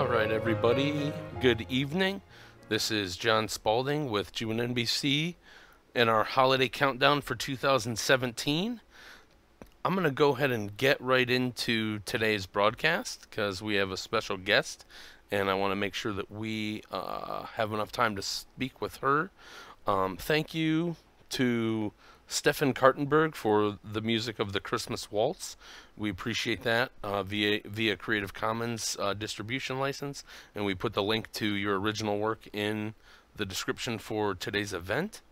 All right, everybody. Good evening. This is John Spalding with G1NBC and our holiday countdown for 2017. I'm going to go ahead and get right into today's broadcast because we have a special guest, and I want to make sure that we have enough time to speak with her. Thank you to Stefan Kartenberg for the music of the Christmas Waltz. We appreciate that via Creative Commons distribution license, and we put the link to your original work in the description for today's event.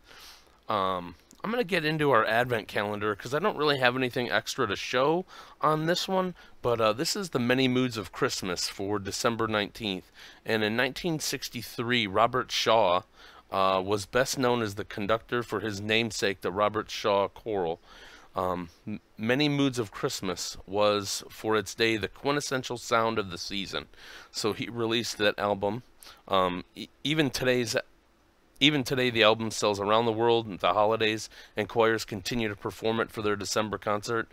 I'm going to get into our Advent calendar because I don't really have anything extra to show on this one, but this is the Many Moods of Christmas for December 19th. And in 1963, Robert Shaw was best known as the conductor for his namesake, the Robert Shaw Choral. Many Moods of Christmas was, for its day, the quintessential sound of the season. So he released that album. Even today, the album sells around the world at the holidays, and choirs continue to perform it for their December concert.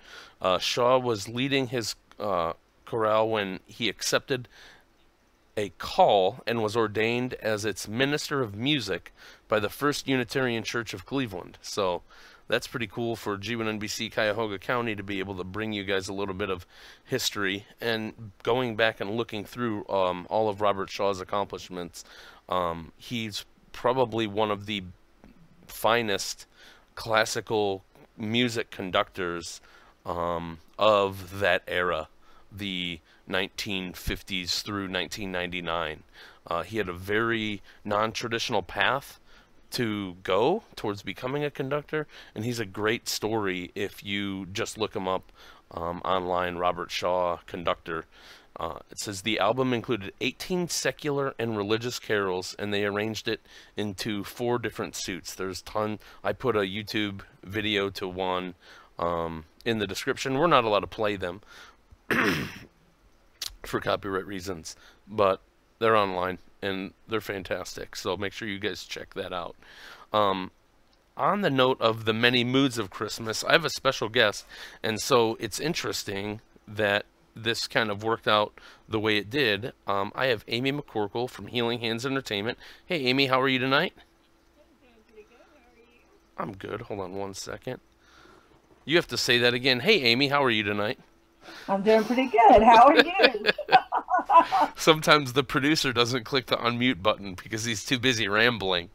Shaw was leading his chorale when he accepted a call and was ordained as its minister of music by the First Unitarian Church of Cleveland. So that's pretty cool for G1NBC Cuyahoga County to be able to bring you guys a little bit of history. And going back and looking through all of Robert Shaw's accomplishments, he's probably one of the finest classical music conductors of that era, the 1950s through 1999. He had a very non-traditional path to go towards becoming a conductor, and he's a great story if you just look him up online, Robert Shaw, conductor. It says the album included 18 secular and religious carols, and they arranged it into 4 different suits. There's I put a YouTube video to one in the description. We're not allowed to play them for copyright reasons, but they're online and they're fantastic, so make sure you guys check that out. On the note of the many moods of Christmas, I have a special guest, and so it's interesting that this kind of worked out the way it did. I have Amy McCorkle from Healing Hands Entertainment. Hey Amy, how are you tonight? I'm doing pretty good. How are you? I'm good. Hold on one second. You have to say that again. Hey Amy, how are you tonight? I'm doing pretty good. How are you? Sometimes the producer doesn't click the unmute button because he's too busy rambling.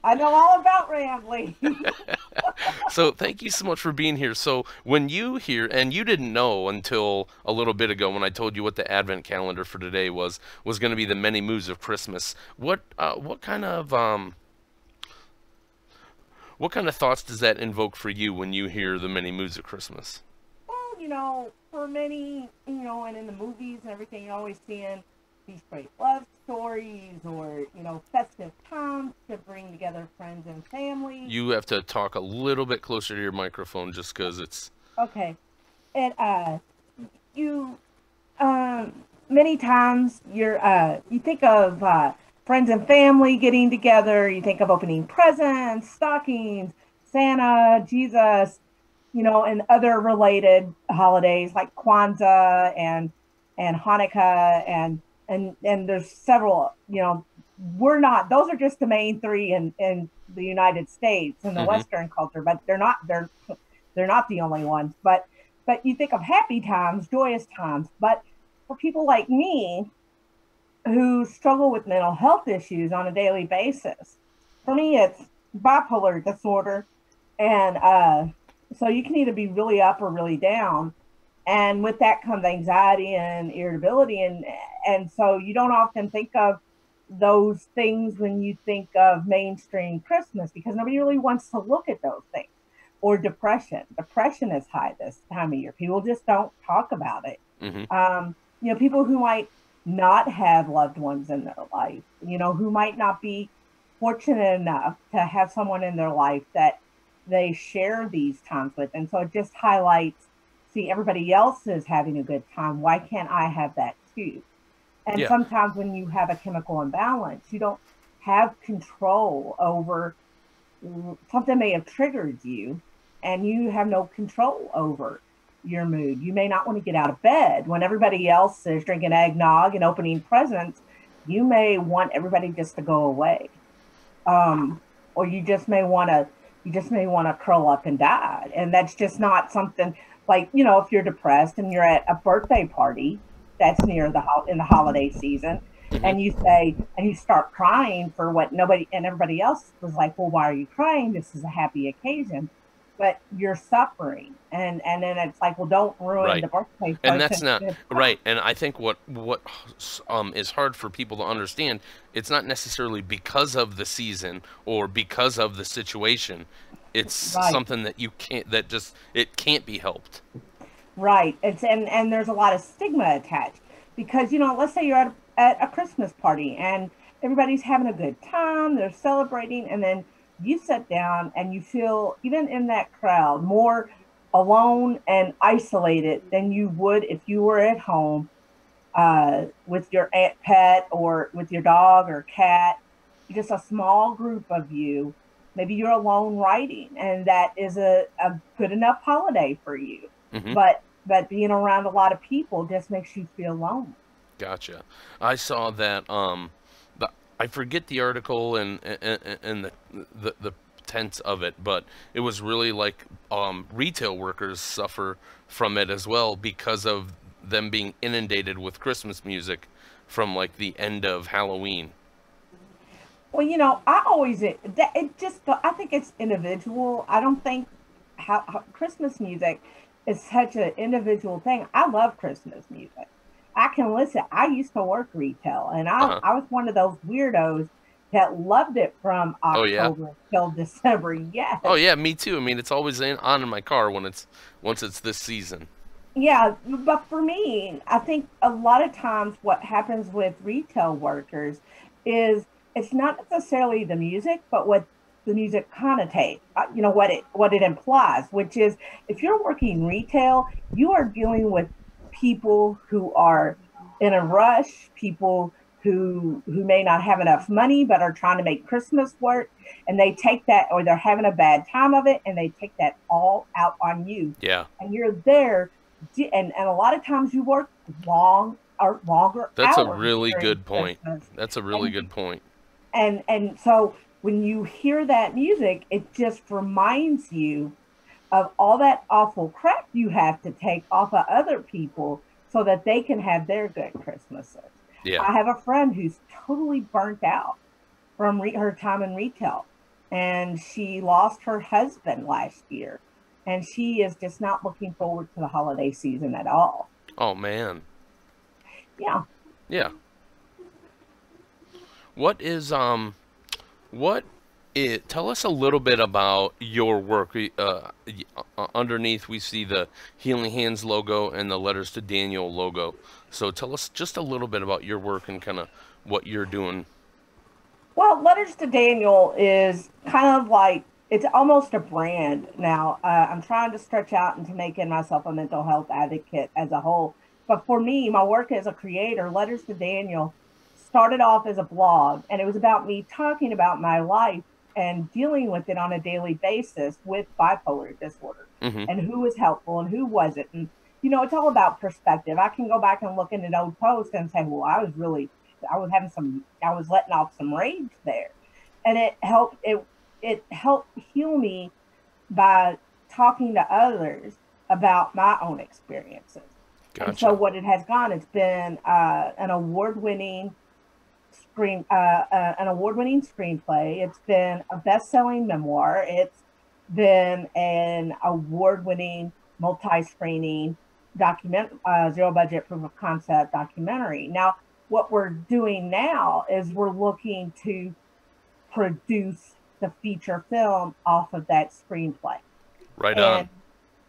I know all about rambling. So thank you so much for being here. So when you hear, and you didn't know until a little bit ago when I told you what the Advent calendar for today was going to be the Many Moods of Christmas. What kind of thoughts does that invoke for you when you hear the Many Moods of Christmas? Well, for many, and in the movies and everything, you're always seeing these great love stories or, festive times to bring together friends and family. You have to talk a little bit closer to your microphone just because it's... Okay. And, many times you think of friends and family getting together, you think of opening presents, stockings, Santa, Jesus, and other related holidays like Kwanzaa and Hanukkah and there's several, those are just the main 3 in the United States and the Western culture, but they're not the only ones. But you think of happy times, joyous times. But for people like me who struggle with mental health issues on a daily basis, for me it's bipolar disorder, and so you can either be really up or really down. And with that comes anxiety and irritability. And so you don't often think of those things when you think of mainstream Christmas because nobody really wants to look at those things. Or depression. Depression is high this time of year. People just don't talk about it. People who might not have loved ones in their life, who might not be fortunate enough to have someone in their life that they share these times with. And so it just highlights, see, everybody else is having a good time. Why can't I have that too? And sometimes when you have a chemical imbalance, you don't have control over something may have triggered you and you have no control over your mood. You may not want to get out of bed when everybody else is drinking eggnog and opening presents. You may want everybody just to go away, or you just may want to curl up and die. And that's just not something like, if you're depressed and you're at a birthday party that's near in the holiday season, and Hmm. you start crying for what nobody and everybody else was like, well, why are you crying? This is a happy occasion, but you're suffering, and then it's like, well, don't ruin Right. the birthday And that's person. not right. And I think what is hard for people to understand, it's not necessarily because of the season or because of the situation. It's Right. something that you can't that just it can't be helped. Right. And there's a lot of stigma attached because, let's say you're at a Christmas party and everybody's having a good time, they're celebrating, and then you sit down and you feel, even in that crowd, more alone and isolated than you would if you were at home, with your pet or with your dog or cat, just a small group of you. Maybe you're alone writing, and that is a good enough holiday for you. Hmm. But being around a lot of people just makes you feel lonely. Gotcha. I saw that the I forget the article and the tense of it, but it was really like retail workers suffer from it as well because of them being inundated with Christmas music from like the end of Halloween. Well, it just, I think it's individual. I don't think how Christmas music is such an individual thing. I love Christmas music. I can listen. I used to work retail, and Uh-huh. I was one of those weirdos that loved it from Oh yeah. October till December. Oh Yes. yeah, me too. I mean, it's always on in my car when it's once it's this season. Yeah, but for me, I think a lot of times what happens with retail workers is it's not necessarily the music, but what the music connotates. What it implies, which is if you're working retail, you are dealing with people who are in a rush, people who may not have enough money but are trying to make Christmas work, and they take that, or they're having a bad time of it, and they take that all out on you, Yeah. and you're there, and a lot of times you work longer That's a hours really during good point. Christmas, That's a really and good point. so when you hear that music, it just reminds you of all that awful crap you have to take off of other people so that they can have their good Christmases. Yeah. I have a friend who's totally burnt out from her time in retail, and she lost her husband last year, and she is just not looking forward to the holiday season at all. Oh man. Yeah. Yeah. What is what it tell us a little bit about your work. Underneath we see the Healing Hands logo and the Letters to Daniel logo. So tell us just a little bit about your work and kind of what you're doing. Well, Letters to Daniel is kind of like, it's almost a brand now. I'm trying to stretch out into making myself a mental health advocate as a whole. But for me, my work as a creator, Letters to Daniel started off as a blog, and it was about me talking about my life and dealing with it on a daily basis with bipolar disorder, Hmm. and who was helpful and who wasn't. And, it's all about perspective. I can go back and look at an old post and say, well, I was letting off some rage there. And it helped heal me by talking to others about my own experiences. And so Gotcha. what it has gone, it's been an award-winning screenplay. It's been a best-selling memoir. It's been an award-winning multi-screening zero budget proof of concept documentary. Now, what we're doing now is we're looking to produce the feature film off of that screenplay, Right on.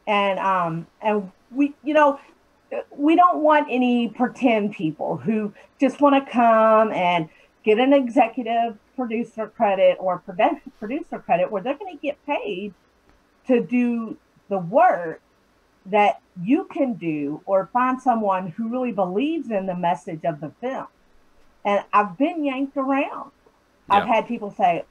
and we don't want any pretend people who just want to come and get an executive producer credit or producer credit where they're going to get paid to do the work that you can do, or find someone who really believes in the message of the film. And I've been yanked around. I've Yeah. had people say,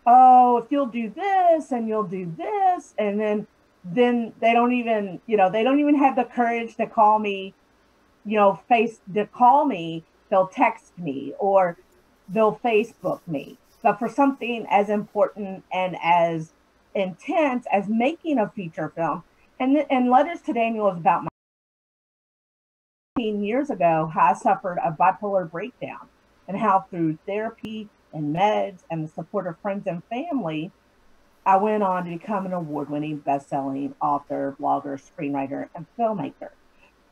oh, if you'll do this and you'll do this, and then then they don't even, they don't even have the courage to call me, to call me. They'll text me or they'll Facebook me. But for something as important and as intense as making a feature film, and Letters to Daniel is about my 15 years ago, how I suffered a bipolar breakdown and how through therapy and meds and the support of friends and family, I went on to become an award-winning, best-selling author, blogger, screenwriter, and filmmaker.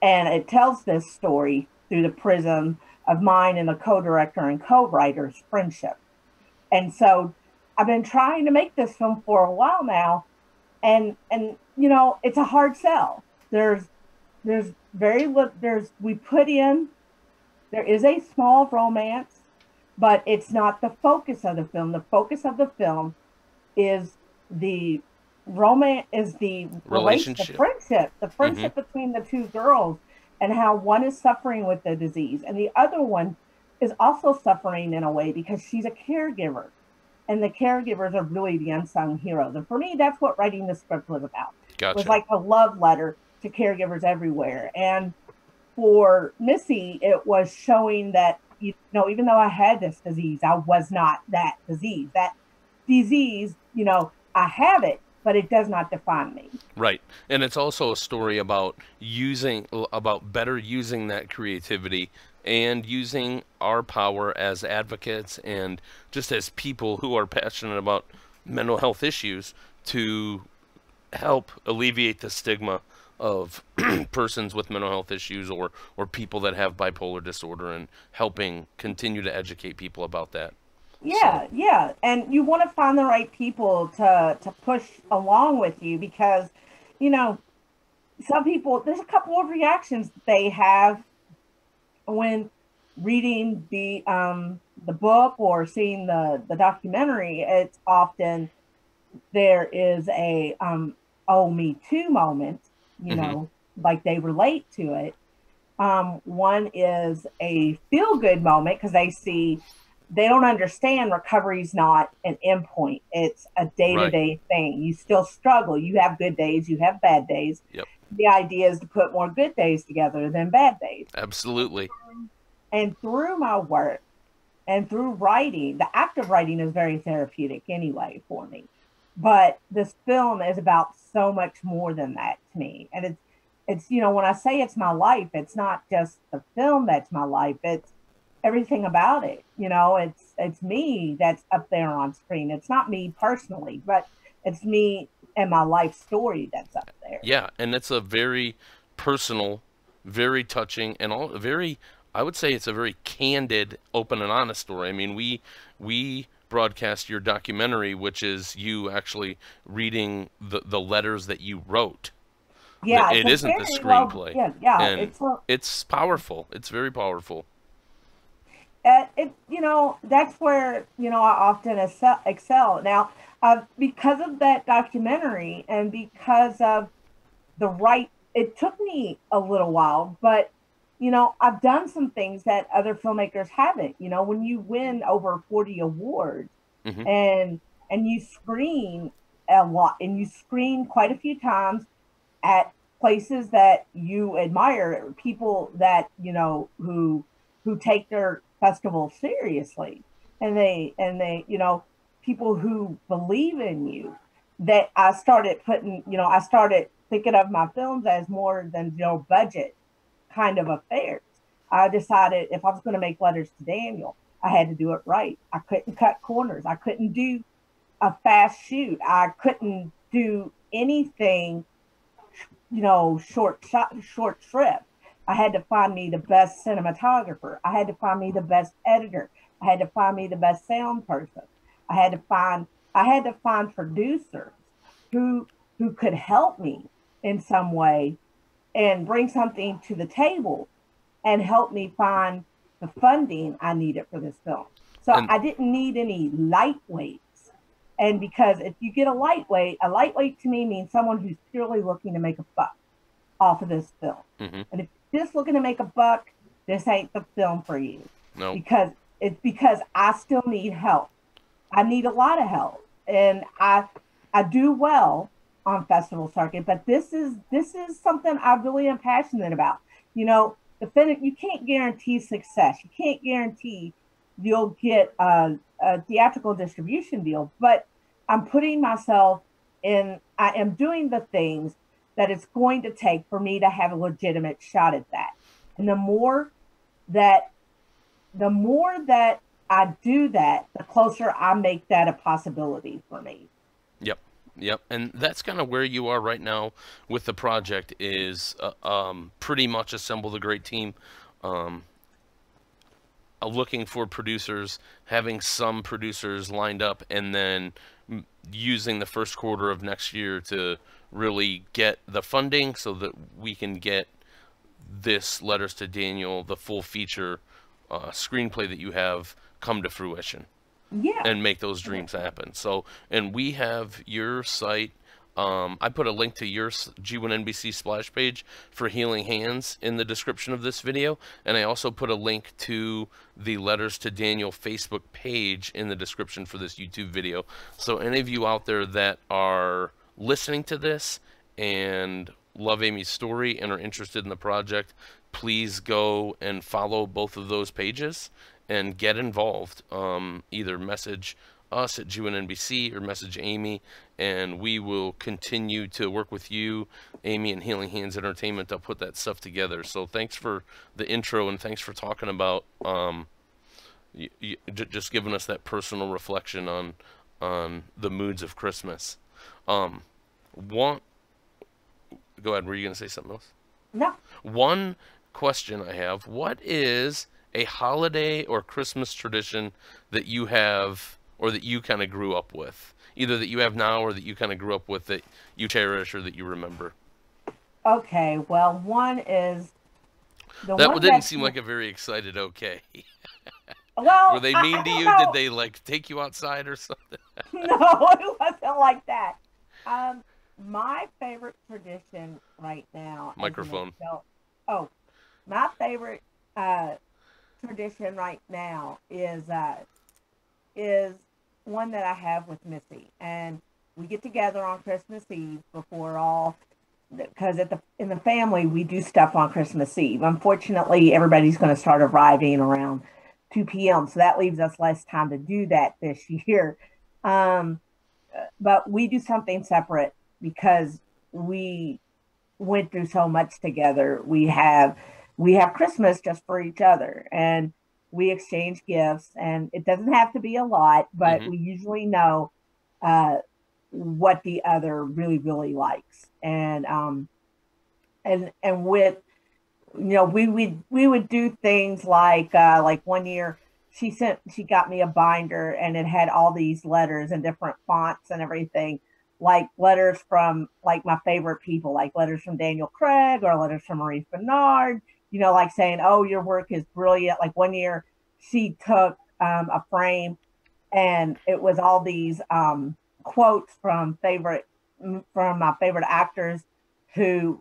And it tells this story through the prism of mine and the co-director and co-writer's friendship. And so I've been trying to make this film for a while now, and it's a hard sell. There's we put in, there is a small romance, but it's not the focus of the film. The focus of the film is the romance, is the relationship, the friendship between the two girls, and how one is suffering with the disease and the other one is also suffering in a way because she's a caregiver, and the caregivers are really the unsung heroes. And for me, that's what writing the script was about. Gotcha. It was like a love letter to caregivers everywhere. And for Missy, it was showing that, even though I had this disease, I was not that disease. That disease, I have it, but it does not define me. Right. And it's also a story about better using that creativity and using our power as advocates and just as people who are passionate about mental health issues to help alleviate the stigma of persons with mental health issues or people that have bipolar disorder, and helping continue to educate people about that. Yeah, yeah. And you want to find the right people to push along with you because, some people, there's a couple of reactions they have when reading the book or seeing the documentary. It's often there is a oh, me too moment, like they relate to it. One is a feel good moment because they don't understand recovery's not an endpoint. It's a day-to-day thing. You still struggle. You have good days, you have bad days. Yep. The idea is to put more good days together than bad days. Absolutely. And through my work and through writing, the act of writing is very therapeutic anyway for me. But this film is about so much more than that to me. And it's when I say it's my life, it's not just the film that's my life. It's everything about it. It's me that's up there on screen. It's not me personally, but it's me and my life story that's up there. Yeah, and it's a very personal, very touching, and I would say it's a very candid, open and honest story. I mean, we broadcast your documentary, which is you actually reading the letters that you wrote. Yeah, it isn't the screenplay. And it's powerful. It's very powerful. That's where I often excel. Now, because of that documentary and because of it took me a little while, but I've done some things that other filmmakers haven't. When you win over 40 awards and you screen a lot, and you screen quite a few times at places that you admire, people that who take their festival seriously, and they people who believe in you, that I started thinking of my films as more than budget kind of affairs. I decided if I was going to make Letters to Daniel, I had to do it right. I couldn't cut corners. I couldn't do a fast shoot. I couldn't do anything, short trip. I had to find me the best cinematographer. I had to find me the best editor. I had to find me the best sound person. I had to find producers who could help me in some way and bring something to the table and help me find the funding I needed for this film. So I didn't need any lightweights. And because if you get a lightweight to me means someone who's purely looking to make a buck off of this film. And if you're just looking to make a buck, this ain't the film for you. No. Because I still need help. I need a lot of help. And I do well on festival circuit, but this is something I really am passionate about. You know, you can't guarantee success. You can't guarantee you'll get a theatrical distribution deal, but I'm putting myself in. I am doing the things that it's going to take for me to have a legitimate shot at that. And that the more that I do that, the closer I make that a possibility for me. Yep. Yep. And that's kind of where you are right now with the project is pretty much assembled a great team. Um, Looking for producers, having some producers lined up, and then using the first quarter of next year to really get the funding so that we can get this Letters to Daniel, the full feature screenplay that you have, come to fruition Yeah. and make those dreams happen. So, and we have your site. I put a link to your G1NBC splash page for Healing Hands in the description of this video, and I also put a link to the Letters to Daniel Facebook page in the description for this YouTube video. So any of you out there that are listening to this and love Amy's story and are interested in the project, please go and follow both of those pages and get involved. Either message us at G1NBC or message Amy, and we will continue to work with you, Amy, and Healing Hands Entertainment to put that stuff together. So thanks for the intro, and thanks for talking about just giving us that personal reflection on the moods of Christmas. One, go ahead. Were you going to say something else? No. One question I have: what is a holiday or Christmas tradition that you have, or that you kind of grew up with, either that you have now or that you kind of grew up with that you cherish or that you remember? Okay, well, one is that didn't seem like a very excited okay. Well, were they mean to you? Know. Did they like take you outside or something? No, it wasn't like that. My favorite tradition right now. Microphone. My favorite tradition right now is one that I have with Missy, and we get together on Christmas Eve because in the family we do stuff on Christmas Eve. Unfortunately, everybody's going to start arriving around 2 p.m., so that leaves us less time to do that this year. But we do something separate because we went through so much together. We have Christmas just for each other, and we exchange gifts, and it doesn't have to be a lot, but we usually know what the other really, really likes. And with, we would do things like 1 year she got me a binder, and it had all these letters in different fonts and everything, like letters from like my favorite people, like letters from Daniel Craig or letters from Maurice Bernard, like saying, oh, your work is brilliant. Like 1 year she took a frame, and it was all these quotes from my favorite actors who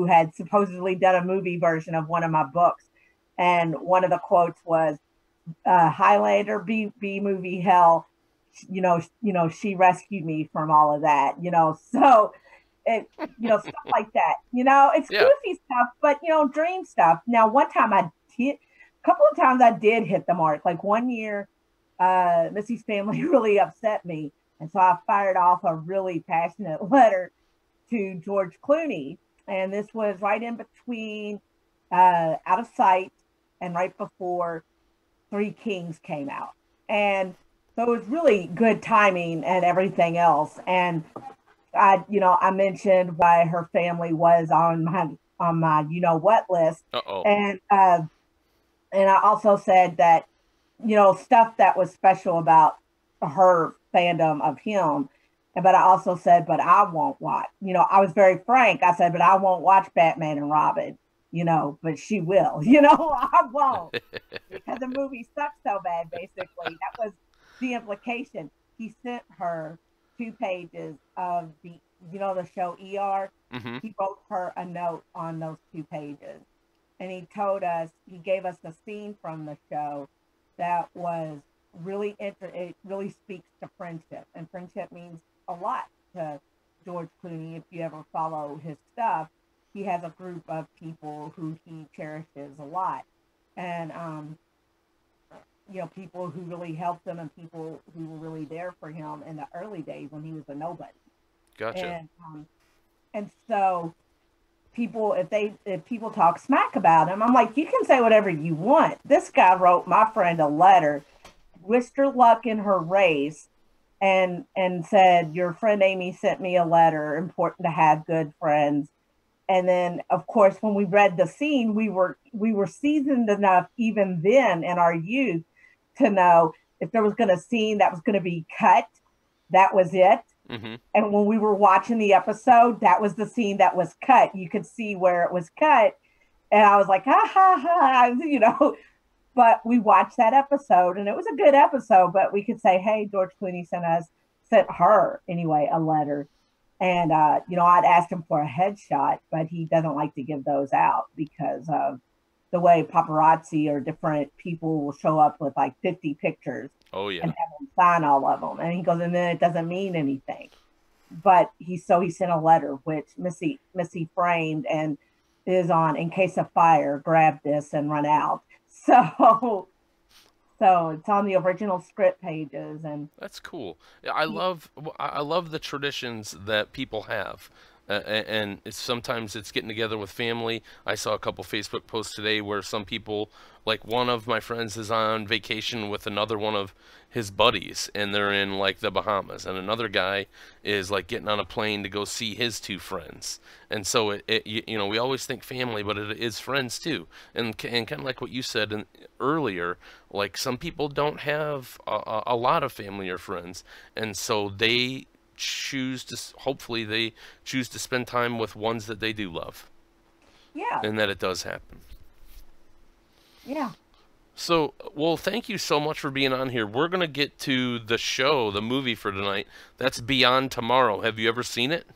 had supposedly done a movie version of one of my books. And one of the quotes was, Highlander, B movie hell, she rescued me from all of that, so it, stuff like that, it's goofy stuff, but dream stuff. Now, a couple of times I did hit the mark. Like 1 year, Missy's family really upset me, and so I fired off a really passionate letter to George Clooney, and this was right in between Out of Sight and right before Three Kings came out, and so it was really good timing and everything else. And I mentioned why her family was on my what list. And I also said that stuff that was special about her fandom of him. But I also said, but I won't watch. I was very frank. I said, but I won't watch Batman and Robin. But she will. I won't, because the movie sucks so bad. Basically, that was the implication. He sent her 2 pages of the show ER. He wrote her a note on those 2 pages, and he gave us a scene from the show that was really it really speaks to friendship, and friendship means a lot to George Clooney, if you ever follow his stuff, he has a group of people who he cherishes a lot. And, people who really helped him and people who were really there for him in the early days when he was a nobody. Gotcha. And so if people talk smack about him, I'm like, you can say whatever you want. This guy wrote my friend a letter, wished her luck in her race, and said, your friend Amy sent me a letter, important to have good friends. And then, of course, when we read the scene, we were seasoned enough even then in our youth to know if there was going to scene that was going to be cut, that was it. Mm-hmm. And when we were watching the episode, that was the scene that was cut. You could see where it was cut. And I was like, ha, ha, ha, But we watched that episode, and it was a good episode. But we could say, hey, George Clooney sent her, anyway, a letter. And, I'd asked him for a headshot, but he doesn't like to give those out because of the way paparazzi or different people will show up with like 50 pictures. Oh, yeah. And have him sign all of them. And he goes, and then it doesn't mean anything. But he sent a letter, which Missy framed and is on in case of fire, grab this and run out. So it's on the original script pages. And that's cool. I love the traditions that people have. And sometimes it's getting together with family. I saw a couple Facebook posts today where some people, like one of my friends is on vacation with another one of his buddies, and they're in like the Bahamas, and another guy is like getting on a plane to go see his two friends. And so we always think family, but it is friends too. And kind of like what you said earlier, like some people don't have a lot of family or friends, and so hopefully they choose to spend time with ones that they do love. Yeah. And that it does happen. Yeah. So, well, thank you so much for being on here. We're going to get to the movie for tonight. That's Beyond Tomorrow. Have you ever seen it?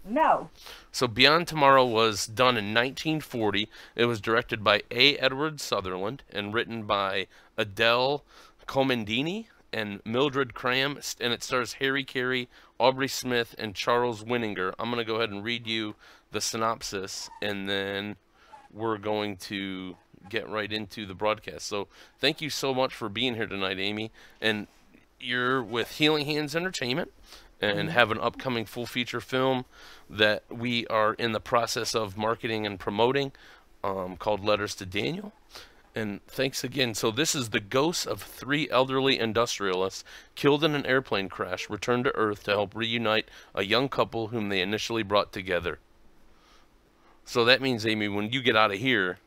No. So Beyond Tomorrow was done in 1940. It was directed by A. Edward Sutherland and written by Adele Comendini and Mildred Cram, and it stars Harry Carey, Aubrey Smith, and Charles Winninger. I'm going to go ahead and read you the synopsis, and then we're going to get right into the broadcast. So thank you so much for being here tonight, Amy. And you're with Healing Hands Entertainment and have an upcoming full feature film that we are in the process of marketing and promoting called Letters to Daniel. And thanks again. So this is the ghosts of 3 elderly industrialists killed in an airplane crash return to Earth to help reunite a young couple whom they initially brought together. So that means, Amy, when you get out of here,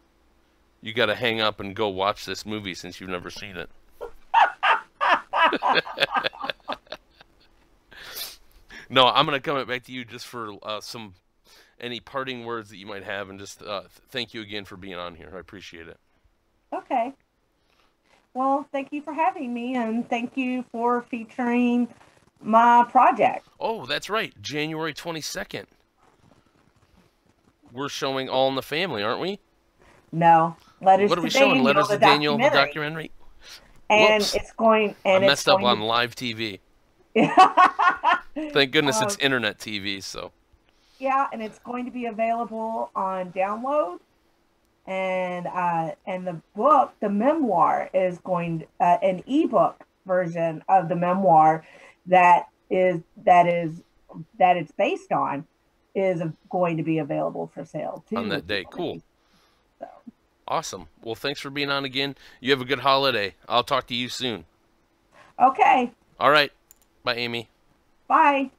you got to hang up and go watch this movie since you've never seen it. No, I'm going to come back to you just for any parting words that you might have, and just thank you again for being on here. I appreciate it. Okay. Well, thank you for having me, and thank you for featuring my project. Oh, that's right. January 22nd. We're showing All in the Family, aren't we? No. What are we showing? Letters to Daniel, the documentary? And Whoops. it's going... And I messed up on live TV. Thank goodness it's internet TV, so... Yeah, and it's going to be available on download. And the book, the memoir, is going an ebook version of the memoir that it's based on is going to be available for sale too on that day. Cool. So. Awesome. Well, thanks for being on again. You have a good holiday. I'll talk to you soon. Okay. All right. Bye, Amy. Bye.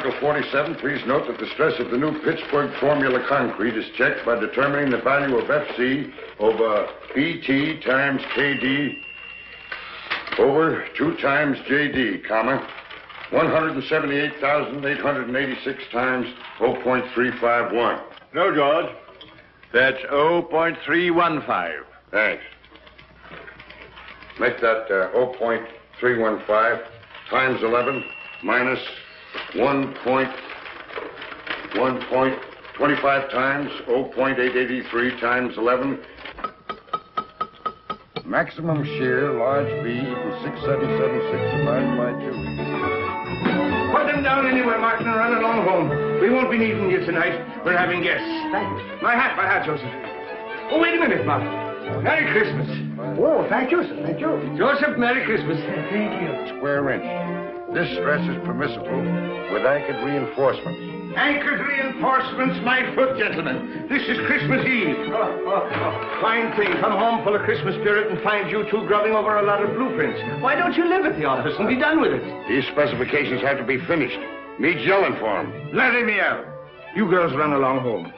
Article 47, please note that the stress of the new Pittsburgh formula concrete is checked by determining the value of FC over BT times KD over 2 times JD, comma, 178,886 times 0.351. No, George. That's 0.315. Thanks. Make that 0.315 times 11 minus 1.25 times 0.883 times 11. Maximum shear, large B, equals 6776 divided by 2. Put them down anywhere, Martin, and run along home. We won't be needing you tonight. We're having guests. Thank you. My hat, Joseph. Oh, wait a minute, Martin. Merry Christmas. Oh, thank you, sir. Thank you. Joseph, Merry Christmas. Thank you. Square inch. This stress is permissible with anchored reinforcements. Anchored reinforcements, my foot, gentlemen. This is Christmas Eve. Fine thing. Come home full of Christmas spirit and find you two grubbing over a lot of blueprints. Why don't you live at the office and be done with it? These specifications have to be finished. Me's yelling for them. Let me out. You girls run along home.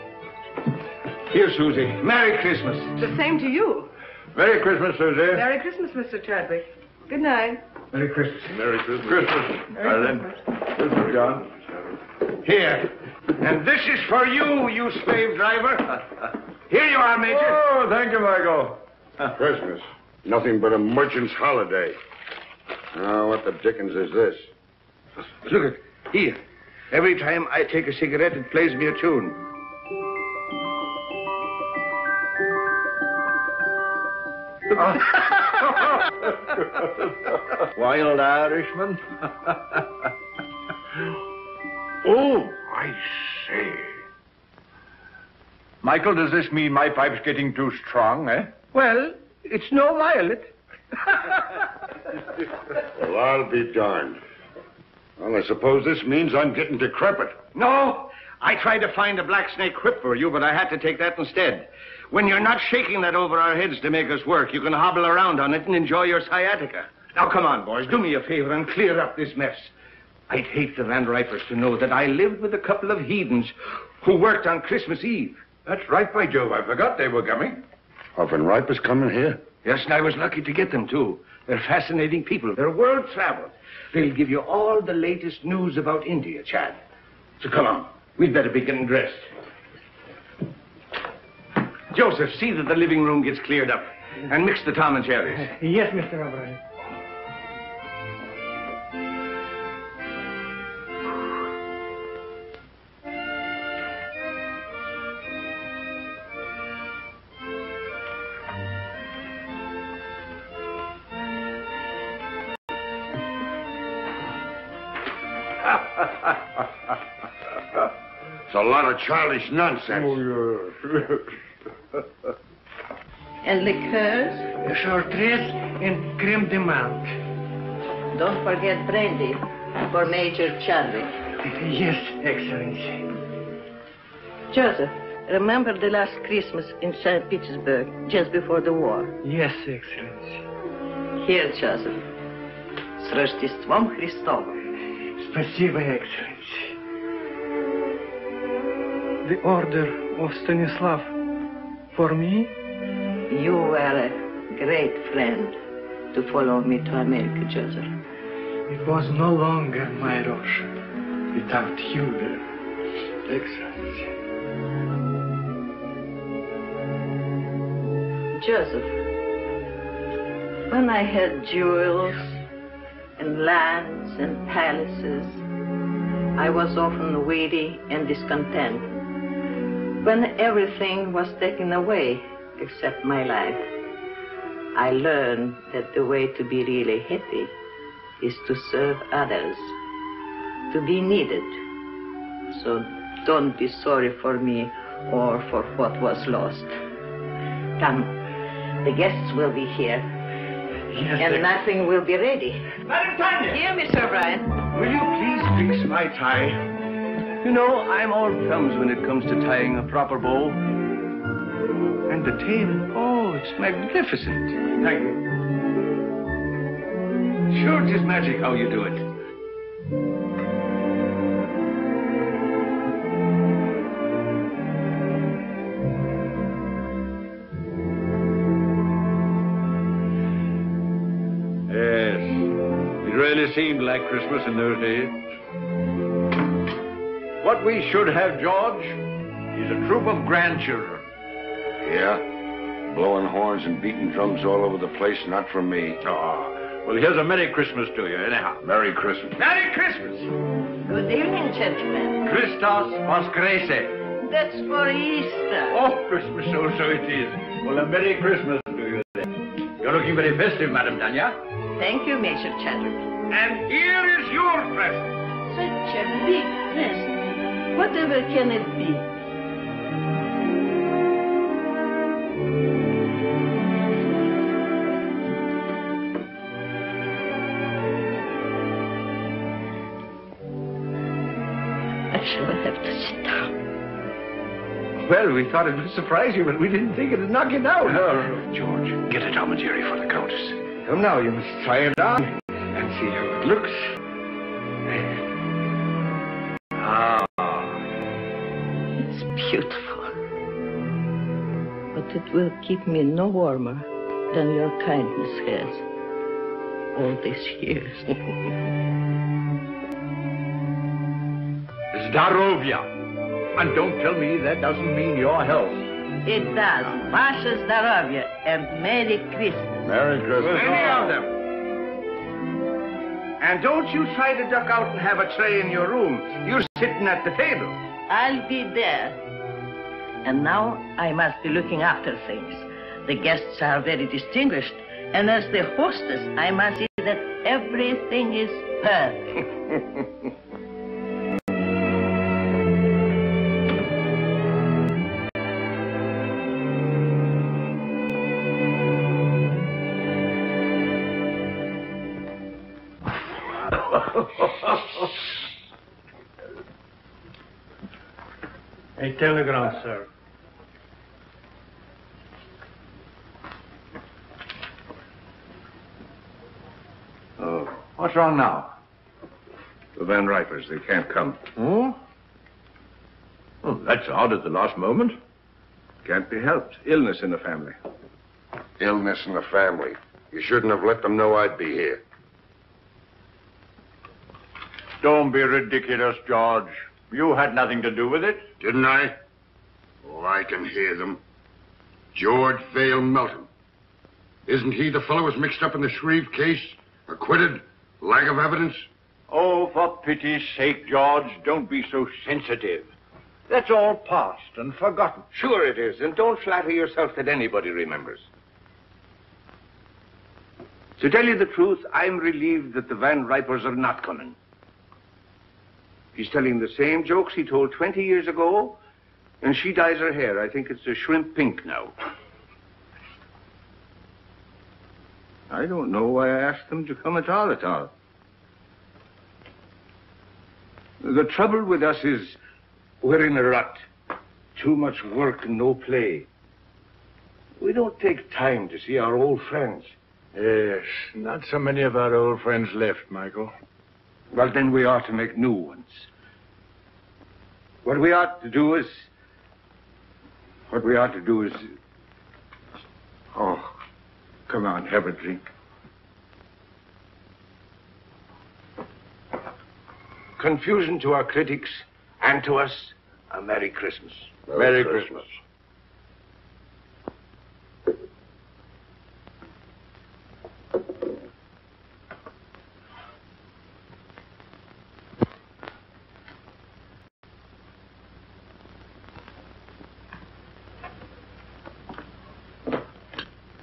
Here, Susie. Merry Christmas. The same to you. Merry Christmas, Susie. Merry Christmas, Mr. Chadwick. Good night. Merry Christmas. Merry Christmas. Christmas. Christmas, John. Here. And this is for you, you slave driver. Here you are, Major. Oh, thank you, Michael. Christmas. Nothing but a merchant's holiday. Oh, what the dickens is this? Look at here. Every time I take a cigarette, it plays me a tune. Wild Irishman. Oh, I say. Michael, does this mean my pipe's getting too strong, eh? Well, it's no violet. Well, I'll be darned. Well, I suppose this means I'm getting decrepit. No, I tried to find a black snake whip for you, but I had to take that instead. When you're not shaking that over our heads to make us work, you can hobble around on it and enjoy your sciatica. Now, come on, boys, do me a favor and clear up this mess. I'd hate the Van Ripers to know that I lived with a couple of heathens who worked on Christmas Eve. That's right, by Jove. I forgot they were coming. Are Van Ripers coming here? Yes, and I was lucky to get them, too. They're fascinating people. They're world-traveled. They'll give you all the latest news about India, Chad. So come on. We'd better be getting dressed. Joseph, see that the living room gets cleared up. And mix the Tom and Jerry's. Yes, Mr. Aubrey. It's a lot of childish nonsense. Oh, yes. And liqueurs? Chartreuse and creme de menthe. Don't forget brandy for Major Chadwick. Yes, Excellency. Joseph, remember the last Christmas in St. Petersburg, just before the war? Yes, Excellency. Here, Joseph. С Рождеством Христовым. Спасибо, Excellency. The order of Stanislav for me? You were a great friend to follow me to America, Joseph. It was no longer my Russia without you there, Excellency. Joseph, when I had jewels and lands and palaces, I was often weary and discontent. When everything was taken away except my life, I learned that the way to be really happy is to serve others, to be needed. So don't be sorry for me or for what was lost. Come, the guests will be here, Yes, and nothing will be ready. Madam Tanya! Here, Mr. O'Brien. Will you please fix my tie? You know, I'm all thumbs when it comes to tying a proper bow. And the tail, oh, it's magnificent. Thank you. Sure, it is magic how you do it. really seemed like Christmas in those days. What we should have, George, is a troop of grandchildren. Yeah? Blowing horns and beating drums all over the place, not for me. Oh, well, here's a Merry Christmas to you, anyhow. Merry Christmas. Merry Christmas. Good evening, gentlemen. Christos Voskreset. That's for Easter. Oh, Christmas, so it is. Well, a Merry Christmas to you then. You're looking very festive, Madame Tanya. Thank you, Major Chadwick. And here is your present. Such a big present. Whatever can it be? I shall have to sit down. Well, we thought it would surprise you, but we didn't think it'd knock you down. No, George, get a Tom and Jerry for the Countess. Come now, you must try it on and see how it looks. It's beautiful. But it will keep me no warmer than your kindness has all these years. Zdarovia. And don't tell me that doesn't mean your health. It does. Vasha Zdarovia and Merry Christmas. Merry Christmas. Many of them. And don't you try to duck out and have a tray in your room. You're sitting at the table. I'll be there. And now I must be looking after things. The guests are very distinguished. And as the hostess, I must see that everything is perfect. A telegram, sir. Oh, what's wrong now? The Van Ripers, they can't come. Oh? Oh, that's odd at the last moment. Can't be helped. Illness in the family. Illness in the family. You shouldn't have let them know I'd be here. Don't be ridiculous, George. You had nothing to do with it. Didn't I? Oh, I can hear them. George Vale Melton. Isn't he the fellow who's mixed up in the Shreve case? Acquitted? Lack of evidence? Oh, for pity's sake, George, don't be so sensitive. That's all past and forgotten. Sure it is. And don't flatter yourself that anybody remembers. To tell you the truth, I'm relieved that the Van Ripers are not coming. He's telling the same jokes he told 20 years ago, and she dyes her hair. I think it's a shrimp pink now. I don't know why I asked them to come at all. The trouble with us is we're in a rut. Too much work and no play. We don't take time to see our old friends. Yes, not so many of our old friends left, Michael. Well, then we ought to make new ones. What we ought to do is... Oh, come on, have a drink. Confusion to our critics and to us, a Merry Christmas. Merry Christmas.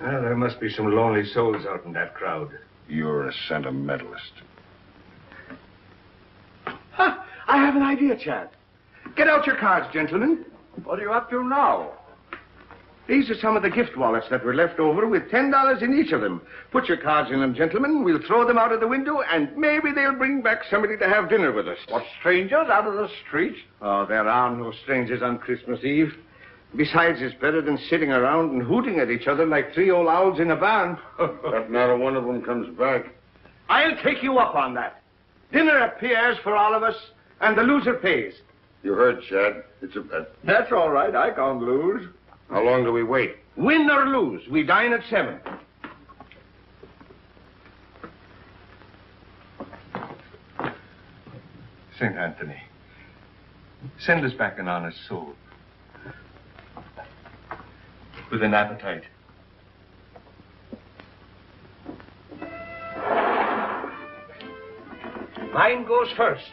Well, there must be some lonely souls out in that crowd. You're a sentimentalist. Huh, I have an idea, Chad. Get out your cards, gentlemen. What are you up to now? These are some of the gift wallets that were left over with $10 in each of them. Put your cards in them, gentlemen. We'll throw them out of the window, and maybe they'll bring back somebody to have dinner with us. What, strangers out of the street? Oh, there are no strangers on Christmas Eve. Besides, it's better than sitting around and hooting at each other like three old owls in a barn. But not a one of them comes back. I'll take you up on that. Dinner at Pierre's for all of us, and the loser pays. You heard, Chad. It's a bet. That's all right. I can't lose. How long do we wait? Win or lose, we dine at 7. St. Anthony, send us back an honest soul. With an appetite. Mine goes first.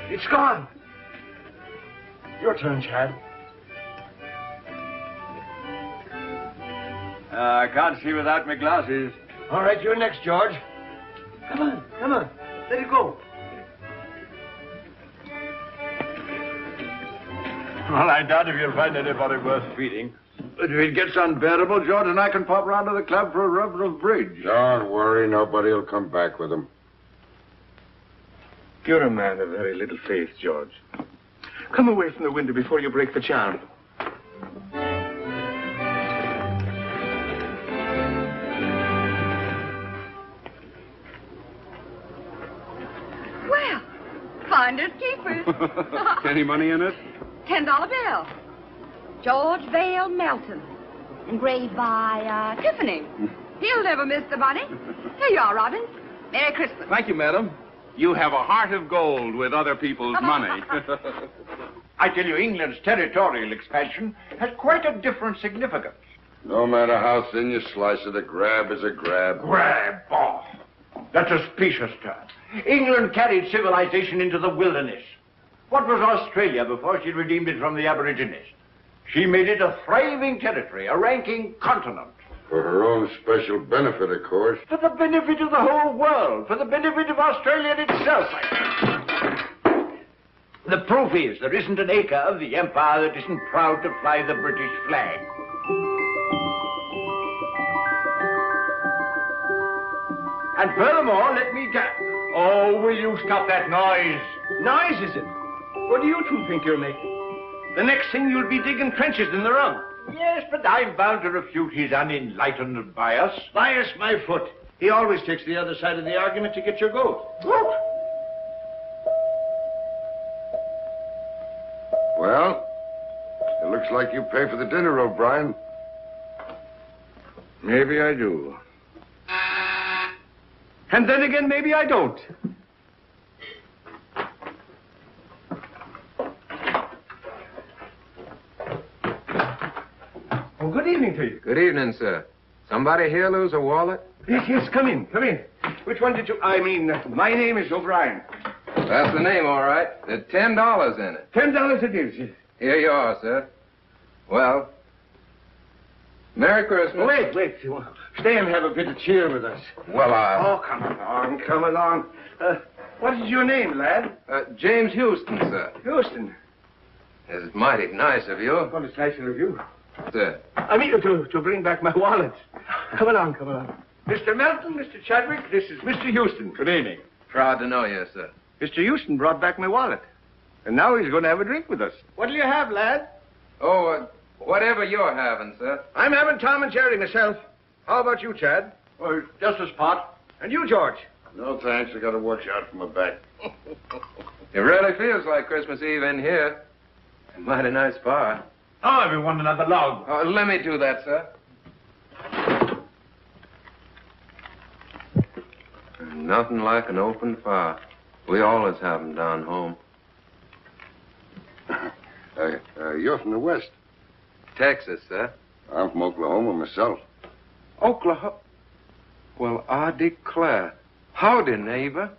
It's gone. Your turn, Chad. I can't see without my glasses. All right, you're next, George. Come on. Let it go. Well, I doubt if you'll find anybody worth feeding. But if it gets unbearable, George and I can pop round to the club for a rub of bridge. Don't worry, nobody will come back with him. You're a man of very little faith, George. Come away from the window before you break the charm. Well, finders keepers. Any money in it? $10 bill. George Vale Melton. Engraved by Tiffany. He'll never miss the money. Here you are, Robin. Merry Christmas. Thank you, madam. You have a heart of gold with other people's money. I tell you, England's territorial expansion has quite a different significance. No matter how thin you slice it, a grab is a grab. Grab, oh, that's a specious term. England carried civilization into the wilderness. What was Australia before she redeemed it from the Aborigines? She made it a thriving territory, a ranking continent. For her own special benefit, of course. For the benefit of the whole world, for the benefit of Australia itself. The proof is there isn't an acre of the empire that isn't proud to fly the British flag. And furthermore, let me tell... Oh, will you stop that noise? Noise, is it? What do you two think you're making? The next thing you'll be digging trenches in the wrong. Yes, but I'm bound to refute his unenlightened bias. Bias my foot. He always takes the other side of the argument to get your goat. What? Well, it looks like you pay for the dinner, O'Brien. Maybe I do. And then again, maybe I don't. Oh, good evening to you. Good evening, sir. Somebody here lose a wallet? Yes, come in. Which one did you... my name is O'Brien. That's the name, all right. There's $10 in it. $10 it is. Here you are, sir. Well, Merry Christmas. Wait. Stay and have a bit of cheer with us. Well, Oh, come along. What is your name, lad? James Houston, sir. Houston. It's mighty nice of you. Well, it's nicer of you. Sir. I mean to bring back my wallet. Come along. Mr. Melton, Mr. Chadwick, this is Mr. Houston. Good evening. Proud to know you, sir. Mr. Houston brought back my wallet. And now he's going to have a drink with us. What'll you have, lad? Oh, whatever you're having, sir. I'm having Tom and Jerry myself. How about you, Chad? Well, just a spot. And you, George? No, thanks. I got to watch out for my back. It really feels like Christmas Eve in here. A mighty nice bar. Oh, everyone, another log. Oh, let me do that, sir. Nothing like an open fire. We always have them down home. You're from the West. Texas, sir. I'm from Oklahoma myself. Oklahoma? Well, I declare. Howdy, neighbor.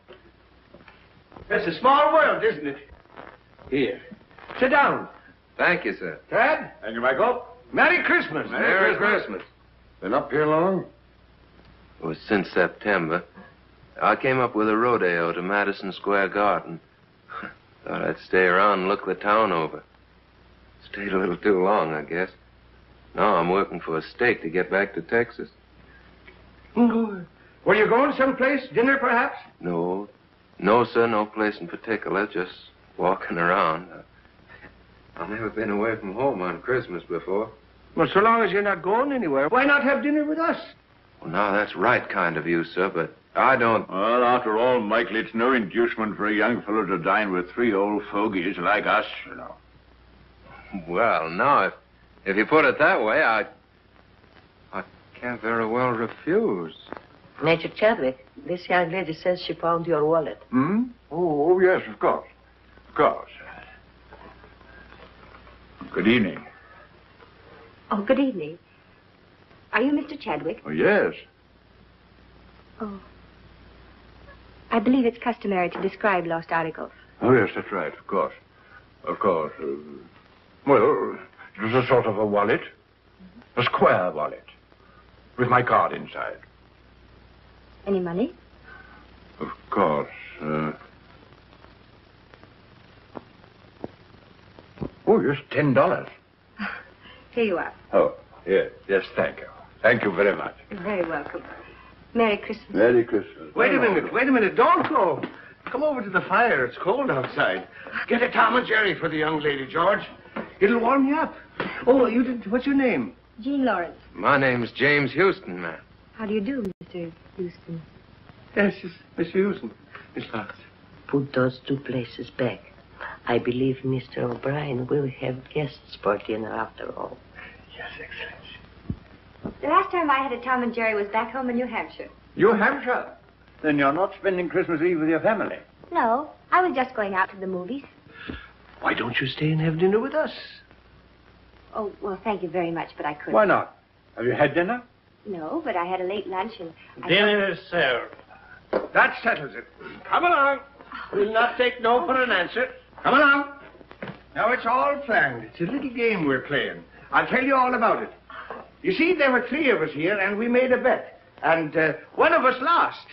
It's a small world, isn't it? Here. Sit down. Thank you, sir. Chad? Thank you, Michael. Merry Christmas. Merry Christmas. Been up here long? It was since September. I came up with a rodeo to Madison Square Garden. Thought I'd stay around and look the town over. Stayed a little too long, I guess. Now I'm working for a stake to get back to Texas. Were you going someplace? Dinner, perhaps? No, sir, no place in particular. Just walking around. I've never been away from home on Christmas before. Well, so long as you're not going anywhere, why not have dinner with us? Well, now, that's right kind of you, sir, but I don't... Well, after all, Michael, it's no inducement for a young fellow to dine with three old fogies like us, you know. Well, now, if you put it that way, I can't very well refuse. Major Chadwick, this young lady says she found your wallet. Hmm? Oh, yes, of course. Of course. Good evening. Oh, good evening. Are you Mr. Chadwick? Oh, yes. Oh. I believe it's customary to describe lost articles. Oh, yes, that's right, of course. Of course. Well, it was a sort of a wallet. A square wallet. With my card inside. Any money? Of course. Oh, yes, $10. Here you are. Oh, yes, thank you. Thank you very much. You're very welcome. Merry Christmas. Merry Christmas. Wait a minute. Don't go. Come over to the fire. It's cold outside. Get a Tom and Jerry for the young lady, George. It'll warm you up. Oh, you did. What's your name? Jean Lawrence. My name's James Houston, ma'am. How do you do, Mr. Houston? Yes, Miss Houston. Miss Lawrence. Put those 2 places back. I believe Mr. O'Brien will have guests for dinner after all. Yes, Excellency. The last time I had a Tom and Jerry was back home in New Hampshire. New Hampshire? Then you're not spending Christmas Eve with your family. No, I was just going out to the movies. Why don't you stay and have dinner with us? Oh, well, thank you very much, but I couldn't. Why not? Have you had dinner? No, but I had a late lunch and... Dinner is served. That settles it. Come along. We'll not take no for an answer. Come along. Now, it's all planned. It's a little game we're playing. I'll tell you all about it. You see, there were 3 of us here, and we made a bet. And one of us lost.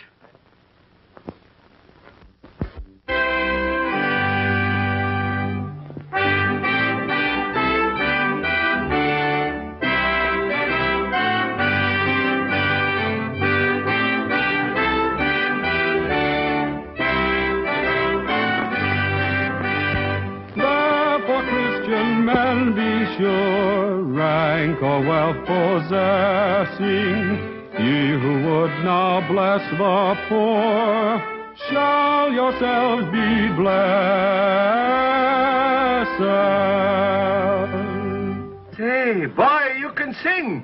Men be sure, rank or wealth possessing, ye who would now bless the poor, shall yourselves be blessed. Hey, boy, you can sing.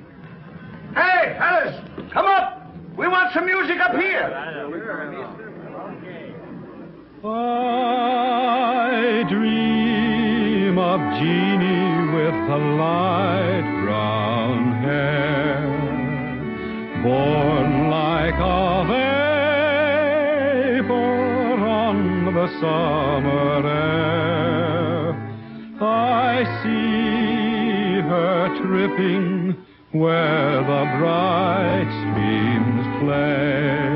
Hey, fellas, come up. We want some music up here. I dream of Jeannie with the light brown hair, born like a vapor on the summer air. I see her tripping where the bright streams play,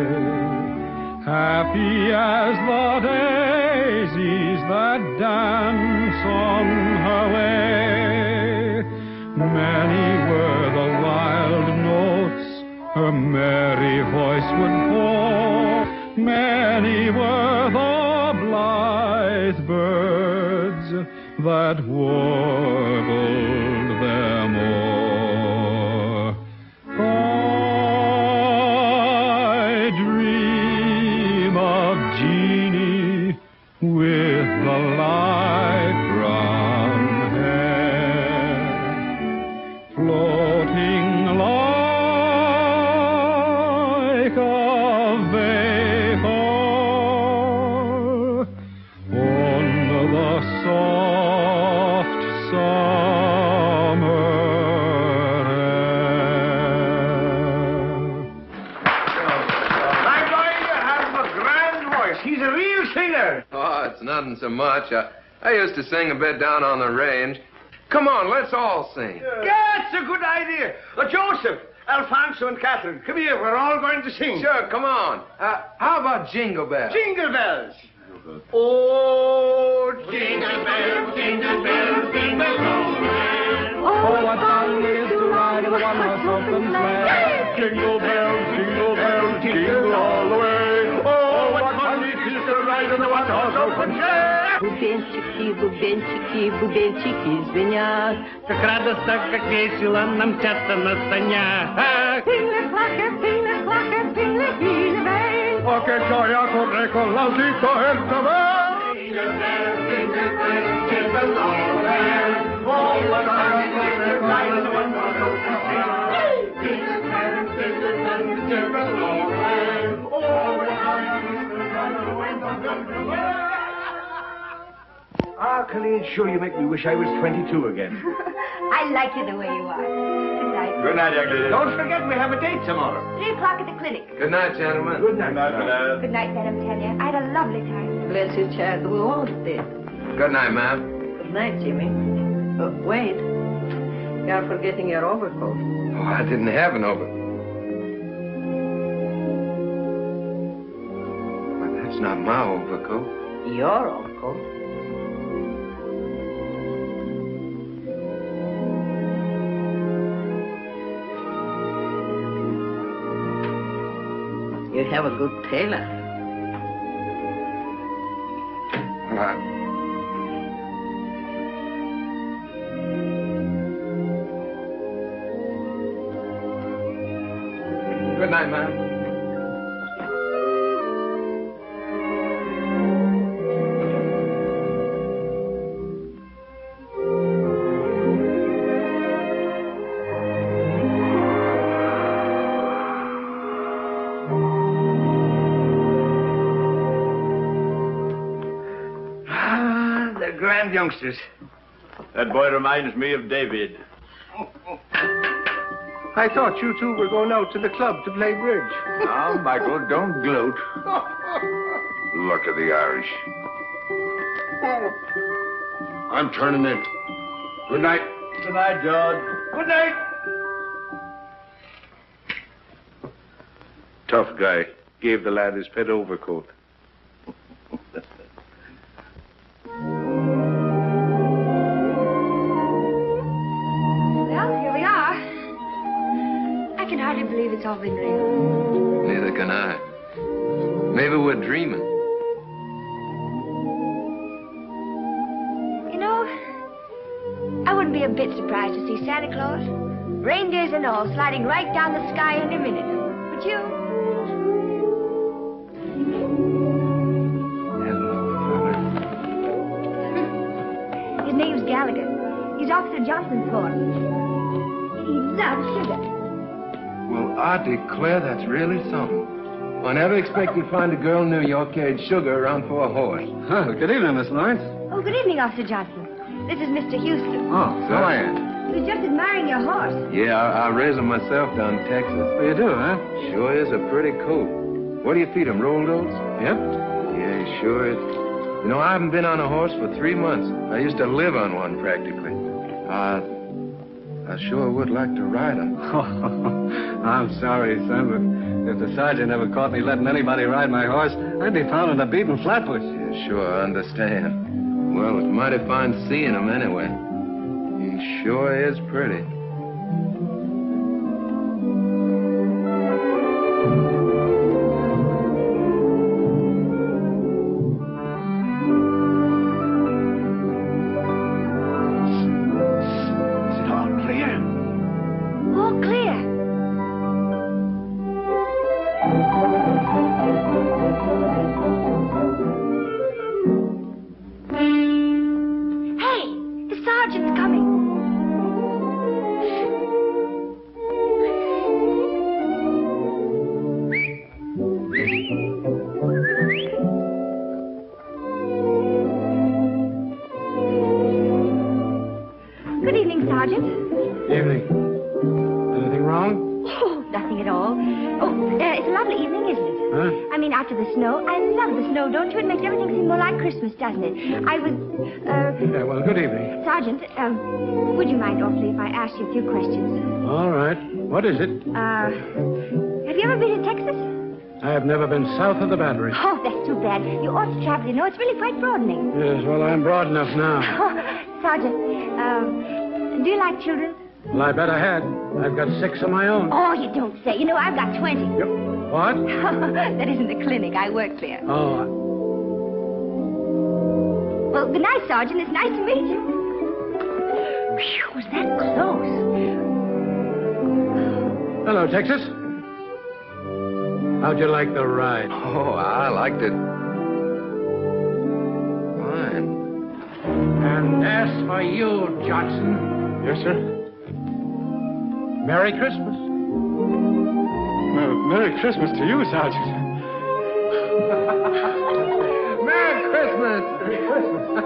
happy as the daisies that dance on her way. Many were the wild notes her merry voice would pour, many were the blithe birds that warbled them o'er. I dream of Jeannie with the light brown hair, floating like a vapor on the soft summer I'm going to have a grand voice. He's a real singer. Oh, it's nothing so much. I used to sing a bit down on the range. Come on, let's all sing. That's a good idea. Joseph, Alfonso, and Catherine, come here. We're all going to sing. Sure, come on. How about Jingle Bells? Jingle bells. Oh, jingle bells, jingle bells, jingle all the way. Oh, what fun it is to ride in a one-horse open sleigh. Jingle bells, jingle bells, jingle all the way. Oh, what fun it is to ride in a one-horse open sleigh. Бубенчики, бубенчики звенят. Как радостно, как весело нам мчаться на санях. Oh, che gioia corre con l'autito e il cavallo. Jingle bells, jingle bells, jingle all the way. Oh, what fun it is to ride in a one-horse open sleigh. Jingle bells, jingle bells, jingle all the way. Ah, Colleen, sure you make me wish I was 22 again. I like you the way you are. Good night. Good night, young lady. Don't forget we have a date tomorrow. 3 o'clock at the clinic. Good night, gentlemen. Good night. Good night, Madam Tanya. I had a lovely time. Bless you, child. We all did. Good night, ma'am. Good night, Jimmy. Wait. You're forgetting your overcoat. Oh, I didn't have an overcoat. But that's not my overcoat. Your overcoat? You have a good tailor. Good night, ma'am. They're grand youngsters. That boy reminds me of David. I thought you two were going out to the club to play bridge. Now, Michael, don't gloat. Luck of the Irish. I'm turning in. Good night. Good night, George. Good night. Tough guy. Gave the lad his pet overcoat. Well, here we are. I can hardly believe it's all been real. Neither can I. Maybe we're dreaming. You know, I wouldn't be a bit surprised to see Santa Claus, reindeers and all, sliding right down the sky in a minute. Would you? His name's Gallagher. He's Officer Johnson's boy. He loves sugar. Well, I declare that's really something. I never expected to find a girl in New York carried sugar around for a horse. Oh, good evening, Miss Lawrence. Oh, good evening, Officer Johnson. This is Mr. Houston. Oh, so I am. He was just admiring your horse. Yeah, I raised him myself down in Texas. You do, huh? Sure is a pretty coat. What do you feed him, rolled oats? Yep. Yeah, he sure is. You know, I haven't been on a horse for 3 months. I used to live on one practically. I sure would like to ride him. I'm sorry, son, but if the sergeant ever caught me letting anybody ride my horse, I'd be found in a beaten flatbush. Yeah, sure, I understand. Well, it's mighty fine seeing him anyway. He sure is pretty. Doesn't it? I was, Yeah, well, good evening. Sergeant, would you mind awfully if I asked you a few questions? All right. What is it? Have you ever been to Texas? I have never been south of the Battery. Oh, that's too bad. You ought to travel, you know. It's really quite broadening. Yes, well, I'm broad enough now. Oh, Sergeant, do you like children? Well, I bet I had. I've got 6 of my own. Oh, you don't say. You know, I've got 20. Yep. What? That isn't the clinic. I work there. Oh, well, good night, Sergeant. It's nice to meet you. Phew, was that close? hello, Texas. How'd you like the ride? Oh, I liked it. Fine. And as for you, Johnson. Yes, sir? Merry Christmas. Well, Merry Christmas to you, Sergeant. Merry Christmas! Merry Christmas!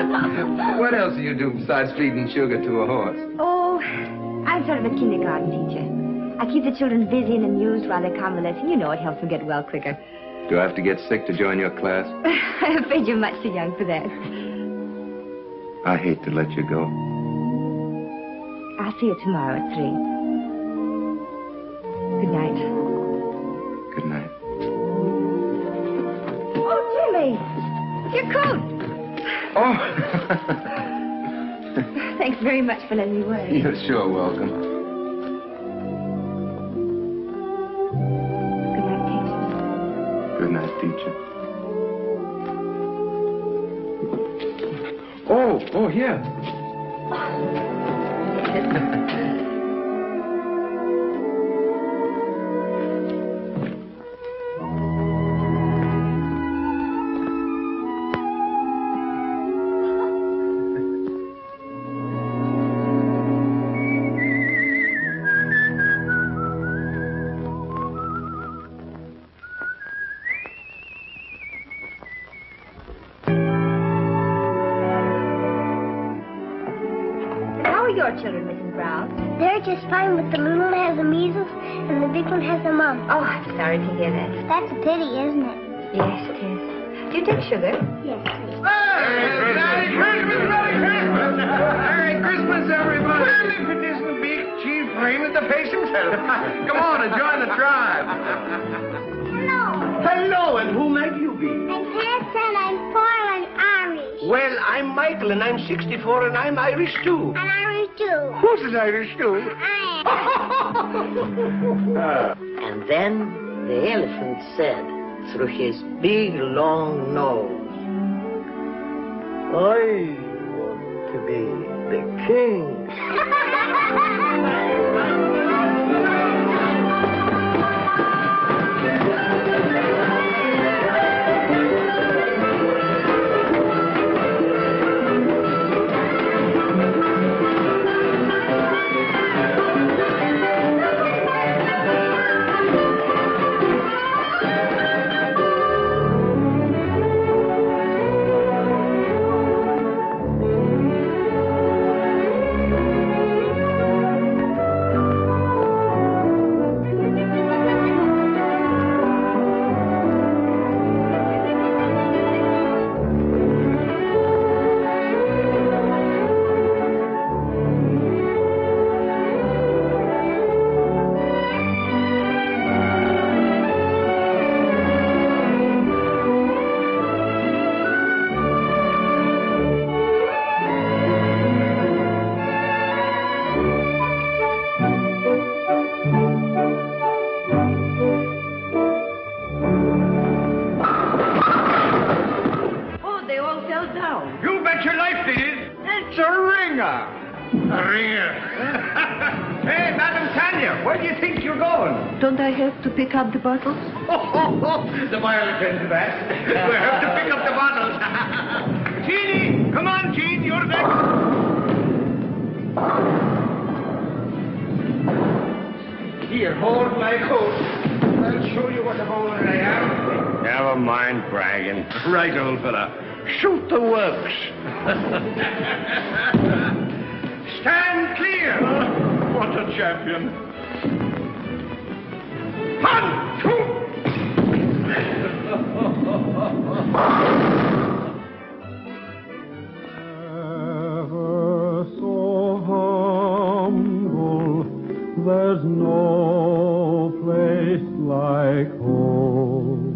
What else do you do besides feeding sugar to a horse? Oh, I'm sort of a kindergarten teacher. I keep the children busy and amused while they're convalescing. You know, it helps them get well quicker. Do I have to get sick to join your class? I'm afraid you're much too young for that. I hate to let you go. I'll see you tomorrow at 3. Good night. Good night. Oh, Jimmy! Your coat! Oh! Thanks very much for letting me wear it. You're sure welcome. Good night, teacher. Good night, teacher. Oh, here. Children, Mrs. Brown. They're just fine, but the little one has the measles and the big one has the mumps. Oh, I'm sorry to hear that. That's a pity, isn't it? Yes, it is. Do you take sugar? Yes, please. Merry Christmas! Merry Christmas! Merry Christmas, everybody! Well, if it isn't Big Chief Raymond the Face himself. Come on and join the tribe. Hello. Hello, and who might you be? I'm Hanson, I'm 4 and Irish. Well, I'm Michael, and I'm 64, and I'm Irish, too. And Irish, too. Who's an Irish, too? I And then the elephant said through his big, long nose, I want to be the king. Don't I have to pick up the bottles? The boy will attend to that. We have to pick up the bottles. Jeannie! Come on, Jean, you're next. Here, hold my coat. I'll show you what a bowler I am. Never mind bragging. Right, old fella. Shoot the works. Stand clear. What a champion. 1, 2. Ever so humble, there's no place like home.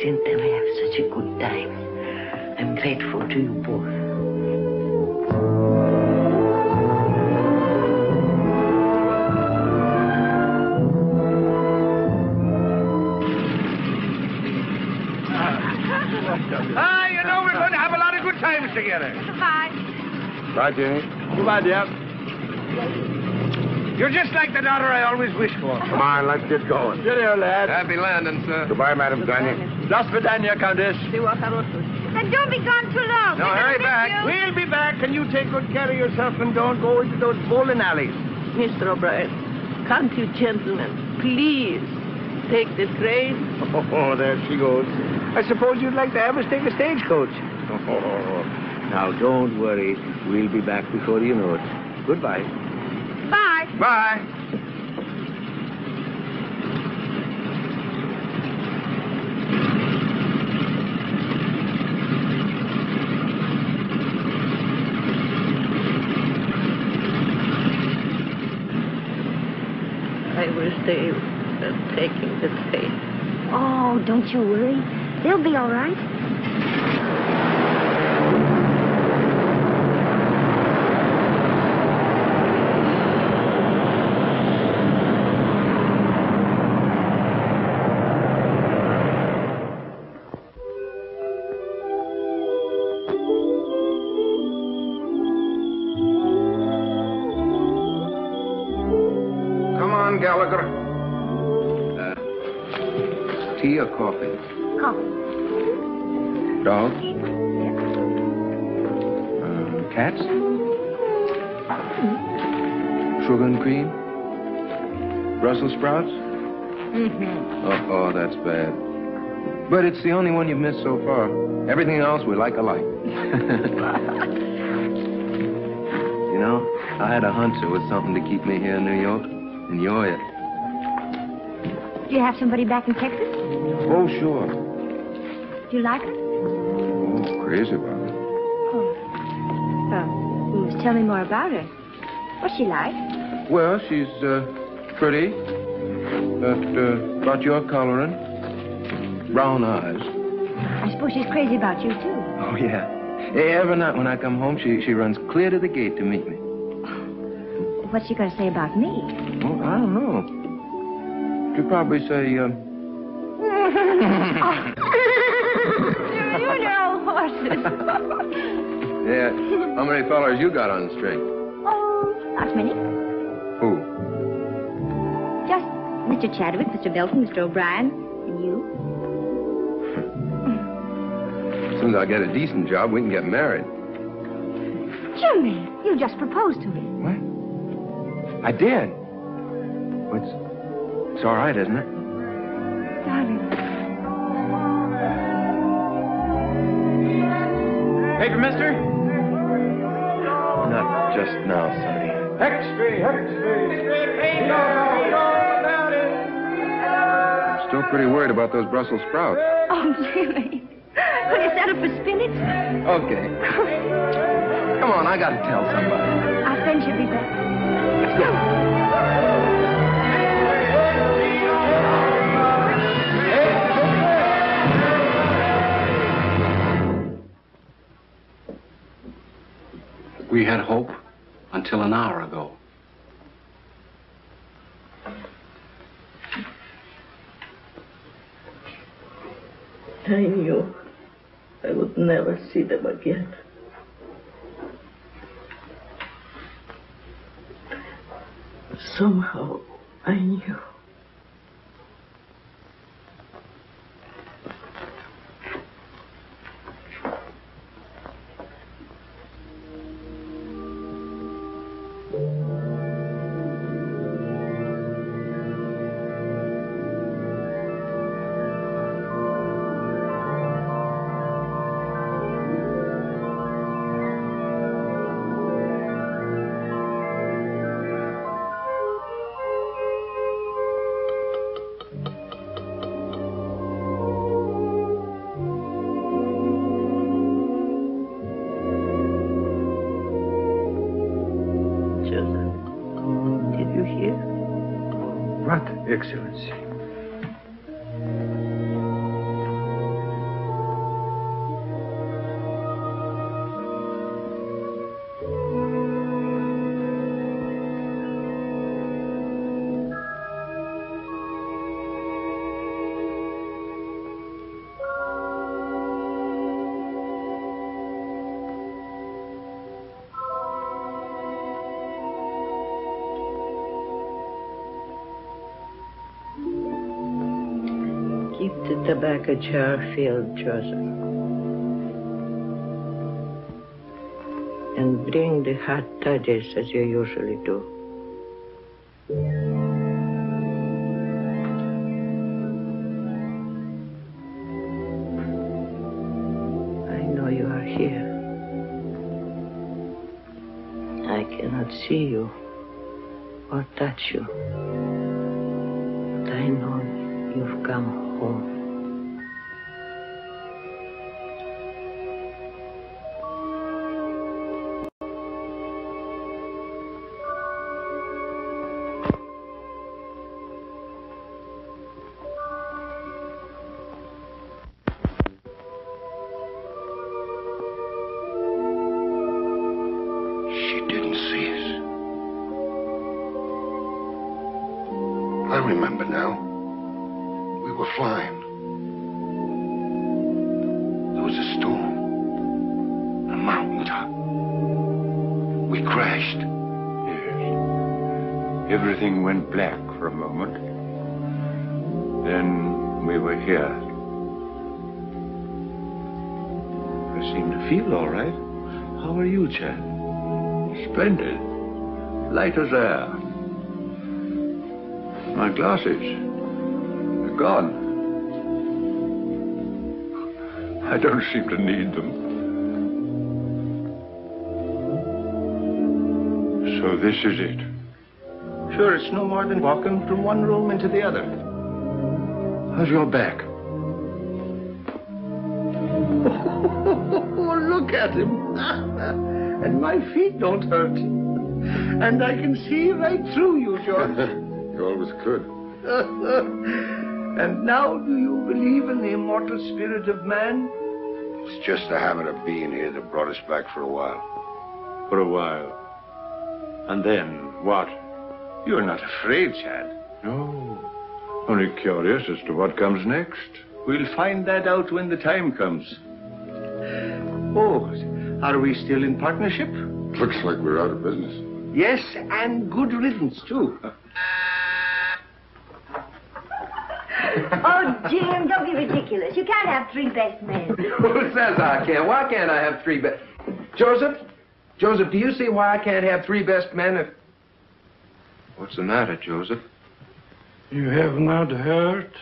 Seen them have such a good time. I'm grateful to you both. lives together. Goodbye. Bye, Jenny. Goodbye, dear. You're just like the daughter I always wished for. Come on, let's get going. Cheerio, lad. Happy landing, sir. Goodbye, Madam Tanya. Las Vidania, Countess. Then don't be gone too long. No, hurry back. We'll be back, and you take good care of yourself and don't go into those bowling alleys. Mr. O'Brien, can't you gentlemen please take the train? Oh, there she goes. I suppose you'd like to have us take a stagecoach. Oh, now, don't worry. We'll be back before you know it. Goodbye. Bye. Bye. I wish they were taking the train. Oh, don't you worry. They'll be all right. Come on, Gallagher. Tea or coffee? Coffee. Dogs? Cats? Sugar and cream? Brussels sprouts? Mm-hmm. Oh, that's bad. But it's the only one you've missed so far. Everything else we like alike. You know, I had a hunch there was something to keep me here in New York, and you're it. Do you have somebody back in Texas? Oh, sure. Do you like her? Oh, crazy about it. Well, tell me more about her. What's she like? Well, she's pretty. About your coloring. Brown eyes. I suppose she's crazy about you, too. Oh, yeah. Every night when I come home, she runs clear to the gate to meet me. What's she going to say about me? Well, I don't know. She'll probably say, You know horses. Yeah, how many fellers you got on the string? Oh, not many. Who? Just Mr. Chadwick, Mr. Belton, Mr. O'Brien, and you. As soon as I get a decent job, we can get married. Jimmy, you just proposed to me. What? I did. It's all right, isn't it? Darling. Paper, mister? Not just now, Sonny. Extra. I'm still pretty worried about those Brussels sprouts. Oh, Jimmy. Will you settle for spinach? Okay. Come on, I gotta tell somebody. Our friend should be back. Let's go. We had hope until an hour ago. I knew I would never see them again. Somehow, I knew. Did you hear? What, Excellency? Keep the tobacco jar filled, Joseph. And bring the hot toddies as you usually do. I know you are here. I cannot see you or touch you. But I know you've come home. She didn't see us. I remember now. We were flying. There was a storm. A mountaintop. We crashed. Yes. Everything went black for a moment. Then we were here. I seem to feel all right. How are you, Chad? Splendid. Light as air. My glasses. They're gone. I don't seem to need them. So this is it. Sure, it's no more than walking from one room into the other. How's your back? Oh, look at him. And my feet don't hurt. And I can see right through you, George. You always could. And now do you believe in the immortal spirit of man? It's just the habit of being here that brought us back for a while. For a while. And then what? You're not afraid, Chad. No. Only curious as to what comes next. We'll find that out when the time comes. Oh, are we still in partnership? Looks like we're out of business. Yes, and good riddance, too. Oh, Jim, don't be ridiculous. You can't have three best men. Who says I can't? Why can't I have three best... Joseph? Joseph, do you see why I can't have three best men if... What's the matter, Joseph? You have not heard?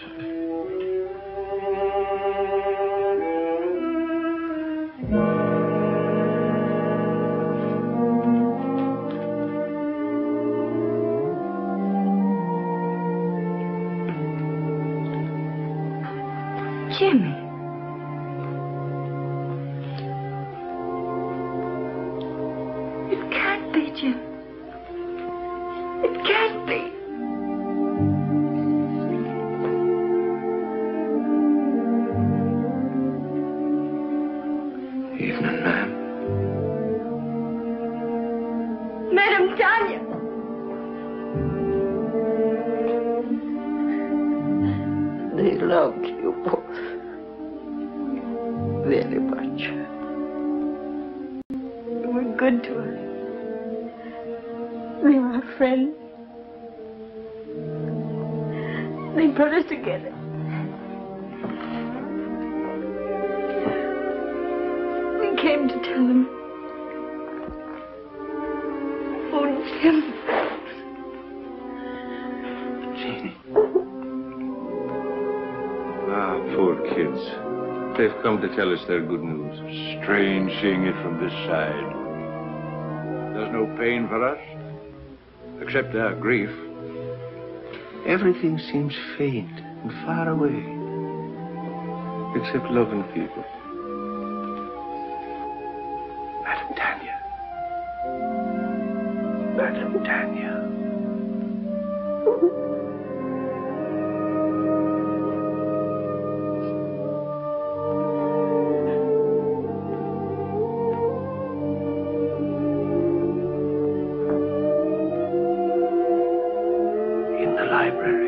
Jimmy. It can't be, Jim. It can't be. Evening, ma'am. Madam Tanya. They loved you both very much. You were good to us. They were our friends. They brought us together. We came to tell them. Oh, Jim. Jeannie. Ah, poor kids. They've come to tell us their good news. Strange seeing it from this side. There's no pain for us, except our grief. Everything seems faint and far away, except loving people. Madam Tanya. Madam Tanya. In the library.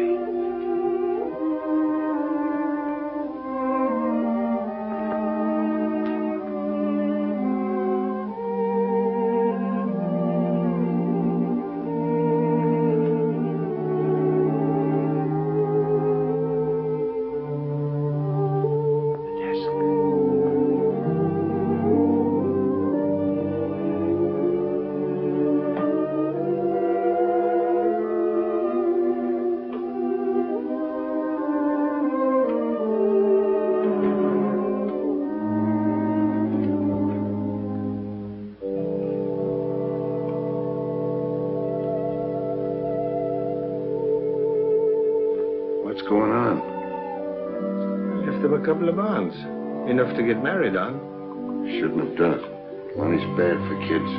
What's going on? Left them a couple of bonds. Enough to get married on. Shouldn't have done it. Money's bad for kids.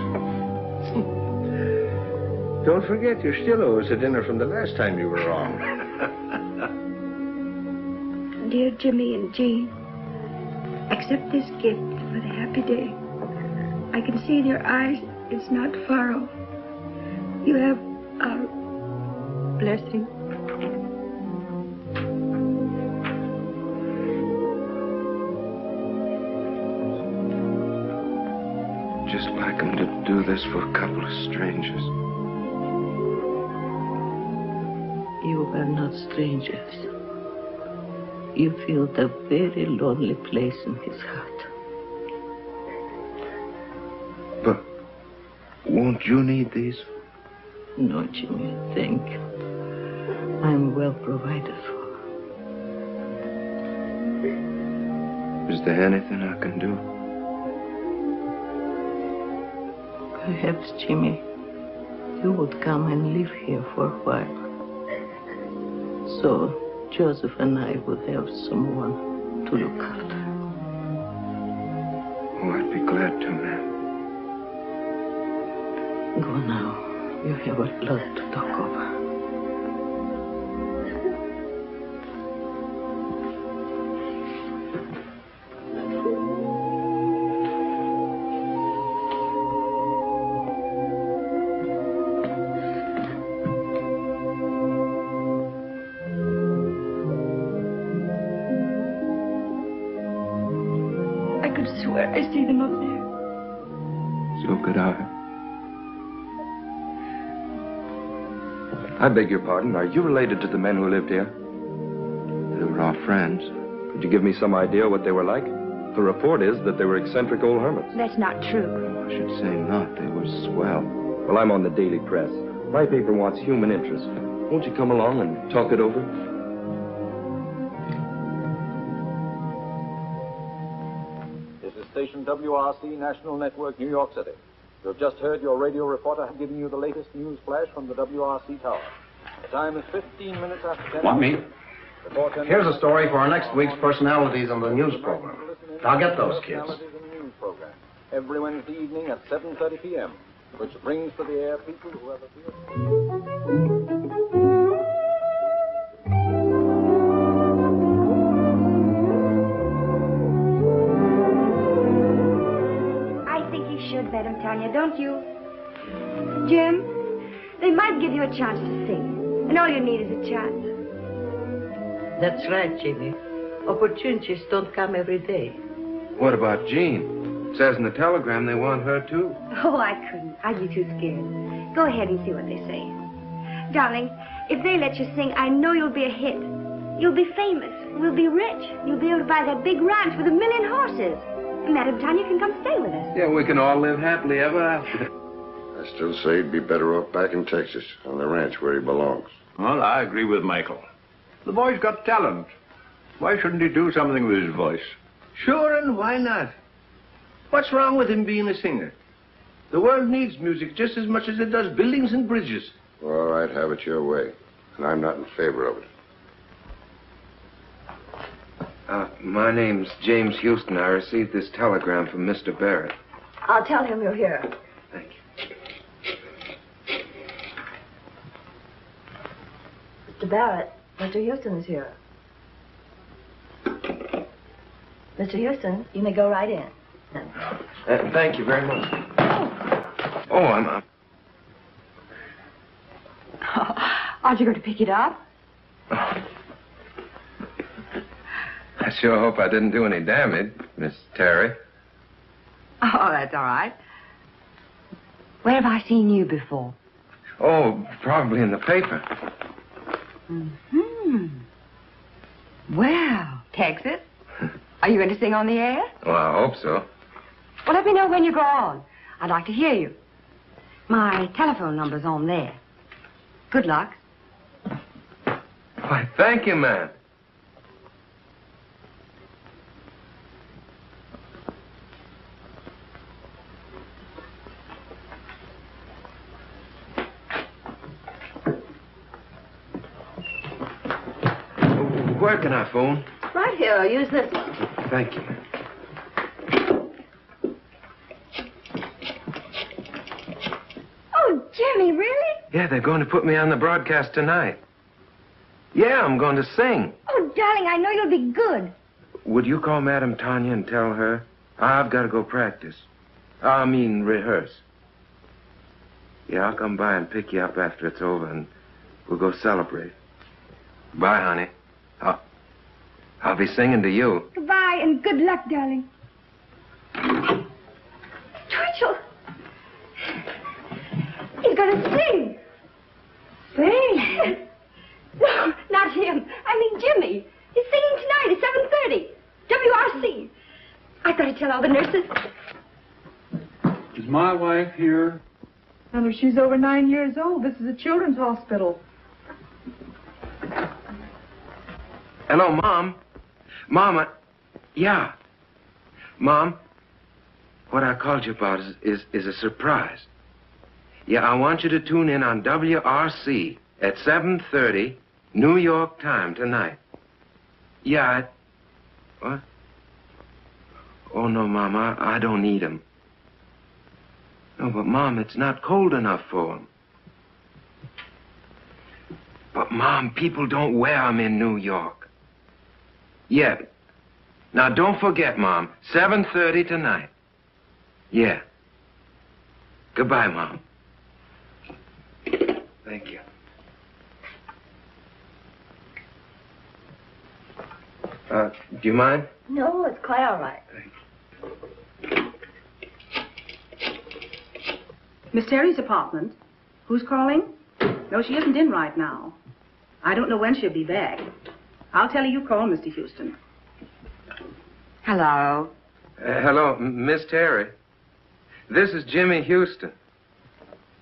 Don't forget, you still owe us a dinner from the last time you were wrong. Dear Jimmy and Jean, accept this gift for the happy day. I can see in your eyes it's not far off. You have our blessing. Just like him to do this for a couple of strangers. You are not strangers. You feel the very lonely place in his heart. But won't you need these? No, Jimmy, thank you. I'm well provided for. Is there anything I can do? Perhaps, Jimmy, you would come and live here for a while. So Joseph and I would have someone to look after. Oh, I'd be glad to, ma'am. Go now. You have a lot to talk over. I see them up there. So could I. I beg your pardon. Are you related to the men who lived here? They were our friends. Could you give me some idea what they were like? The report is that they were eccentric old hermits. That's not true. I should say not. They were swell. Well, I'm on the daily press. My paper wants human interest. Won't you come along and talk it over? Station WRC National Network, New York City. You have just heard your radio reporter giving you the latest news flash from the WRC tower. The time is 15 minutes after 10. Want me? Here's a story for our next week's personalities on the news program. I'll get those kids. News program every Wednesday evening at 7:30 p.m., which brings to the air people who have appeared. Madam Tanya, don't you? Jim, they might give you a chance to sing, and all you need is a chance. That's right, Jimmy. Opportunities don't come every day. What about Jean? It says in the telegram they want her, too. Oh, I couldn't. I'd be too scared. Go ahead and see what they say. Darling, if they let you sing, I know you'll be a hit. You'll be famous. We'll be rich. You'll be able to buy that big ranch with 1 million horses. Madam Tanya can come stay with us. Yeah, we can all live happily ever after. I still say he'd be better off back in Texas, on the ranch where he belongs. Well, I agree with Michael. The boy's got talent. Why shouldn't he do something with his voice? Sure, and why not? What's wrong with him being a singer? The world needs music just as much as it does buildings and bridges. Well, all right, have it your way. And I'm not in favor of it. My name's James Houston. I received this telegram from Mr. Barrett. I'll tell him you're here. Thank you. Mr. Barrett, Mr. Houston is here. Mr. Houston, you may go right in. Thank you very much. Oh, I'm... Aren't you going to pick it up? I sure hope I didn't do any damage, Miss Terry. Oh, that's all right. Where have I seen you before? Oh, probably in the paper. Mm-hmm. Well, Texas, are you going to sing on the air? Well, I hope so. Well, let me know when you go on. I'd like to hear you. My telephone number's on there. Good luck. Why, thank you, ma'am. Where can I phone? Right here. Use this one. Thank you. Oh, Jimmy, really? Yeah, they're going to put me on the broadcast tonight. Yeah, I'm going to sing. Oh, darling, I know you'll be good. Would you call Madame Tanya and tell her? I've got to go practice. I mean, rehearse. Yeah, I'll come by and pick you up after it's over, and we'll go celebrate. Bye, honey. I'll be singing to you. Goodbye, and good luck, darling. Twitchell! He's going to sing. Sing? No, not him. I mean Jimmy. He's singing tonight at 7:30. WRC. I've got to tell all the nurses. Is my wife here? Honey, she's over 9 years old. This is a children's hospital. Hello, Mom. Mama. Yeah. Mom, what I called you about is a surprise. Yeah, I want you to tune in on WRC at 7:30, New York time tonight. Yeah, what? Oh, no, Mom, I don't need 'em. No, but, Mom, it's not cold enough for 'em. But, Mom, people don't wear 'em in New York. Yeah. Now, don't forget, Mom, 7:30 tonight. Yeah. Goodbye, Mom. Thank you. Do you mind? No, it's quite all right. Miss Terry's apartment. Who's calling? No, she isn't in right now. I don't know when she'll be back. I'll tell her you called, Mr. Houston. Hello. Hello, Miss Terry. This is Jimmy Houston.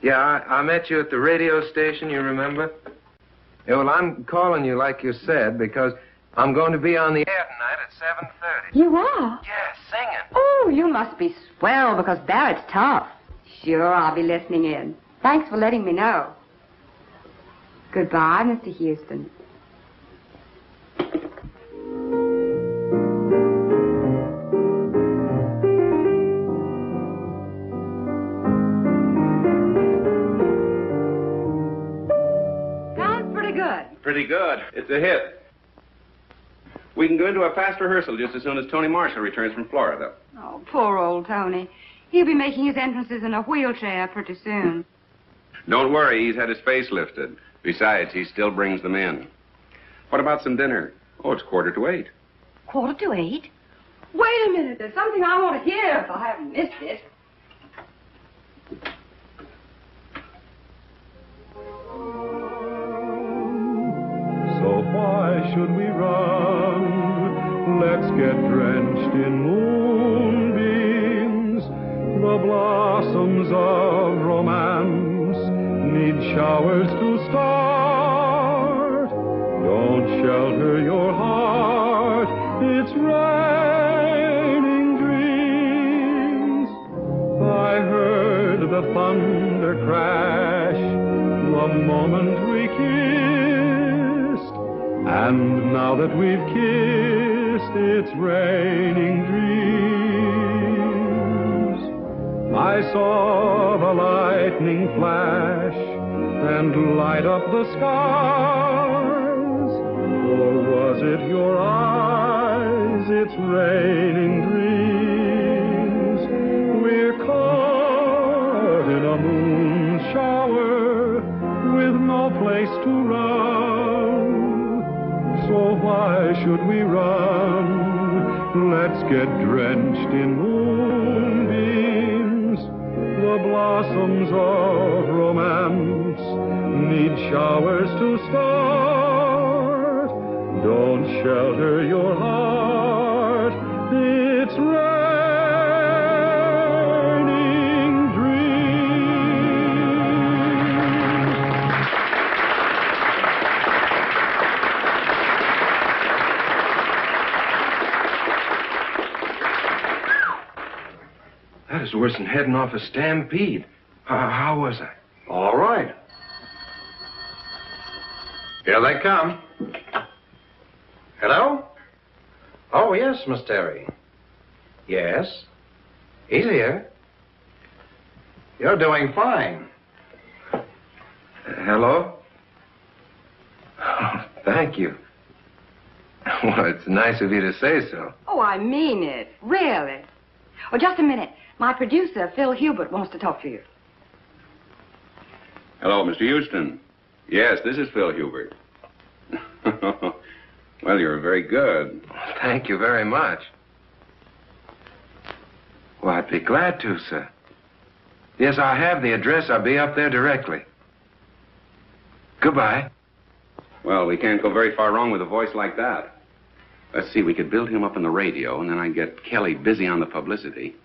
Yeah, I met you at the radio station, you remember? Yeah, well, I'm calling you like you said because I'm going to be on the air tonight at 7:30. You are? Yeah, singing. Oh, you must be swell because Barrett's tough. Sure, I'll be listening in. Thanks for letting me know. Goodbye, Mr. Houston. Sounds pretty good. Pretty good. It's a hit. We can go into a fast rehearsal just as soon as Tony Marshall returns from Florida. Oh, poor old Tony. He'll be making his entrances in a wheelchair pretty soon. Don't worry, he's had his face lifted. Besides, he still brings them in. What about some dinner? Oh, it's 7:45. 7:45? Wait a minute. There's something I want to hear if I haven't missed it. So why should we run? Let's get drenched in moonbeams. The blossoms of romance need showers to start. Don't shelter your heart, it's raining dreams. I heard the thunder crash the moment we kissed, and now that we've kissed, it's raining dreams. I saw the lightning flash and light up the skies, or was it your eyes? It's raining dreams. We're caught in a moon shower with no place to run. So why should we run? Let's get drenched in moonbeams. The blossoms of romance need showers to start. Don't shelter your heart, it's raining dreams. That is worse than heading off a stampede. How was I? All right. Here they come. Hello? Oh, yes, Miss Terry. Yes? He's here. You're doing fine. Hello? Oh, thank you. Well, it's nice of you to say so. Oh, I mean it. Really. Oh, just a minute. My producer, Phil Hubert, wants to talk to you. Hello, Mr. Houston. Yes, this is Phil Hubert. Well, you're very good. Thank you very much. Well, I'd be glad to, sir. Yes, I have the address. I'll be up there directly. Goodbye. Well, we can't go very far wrong with a voice like that. Let's see, we could build him up on the radio, and then I'd get Kelly busy on the publicity.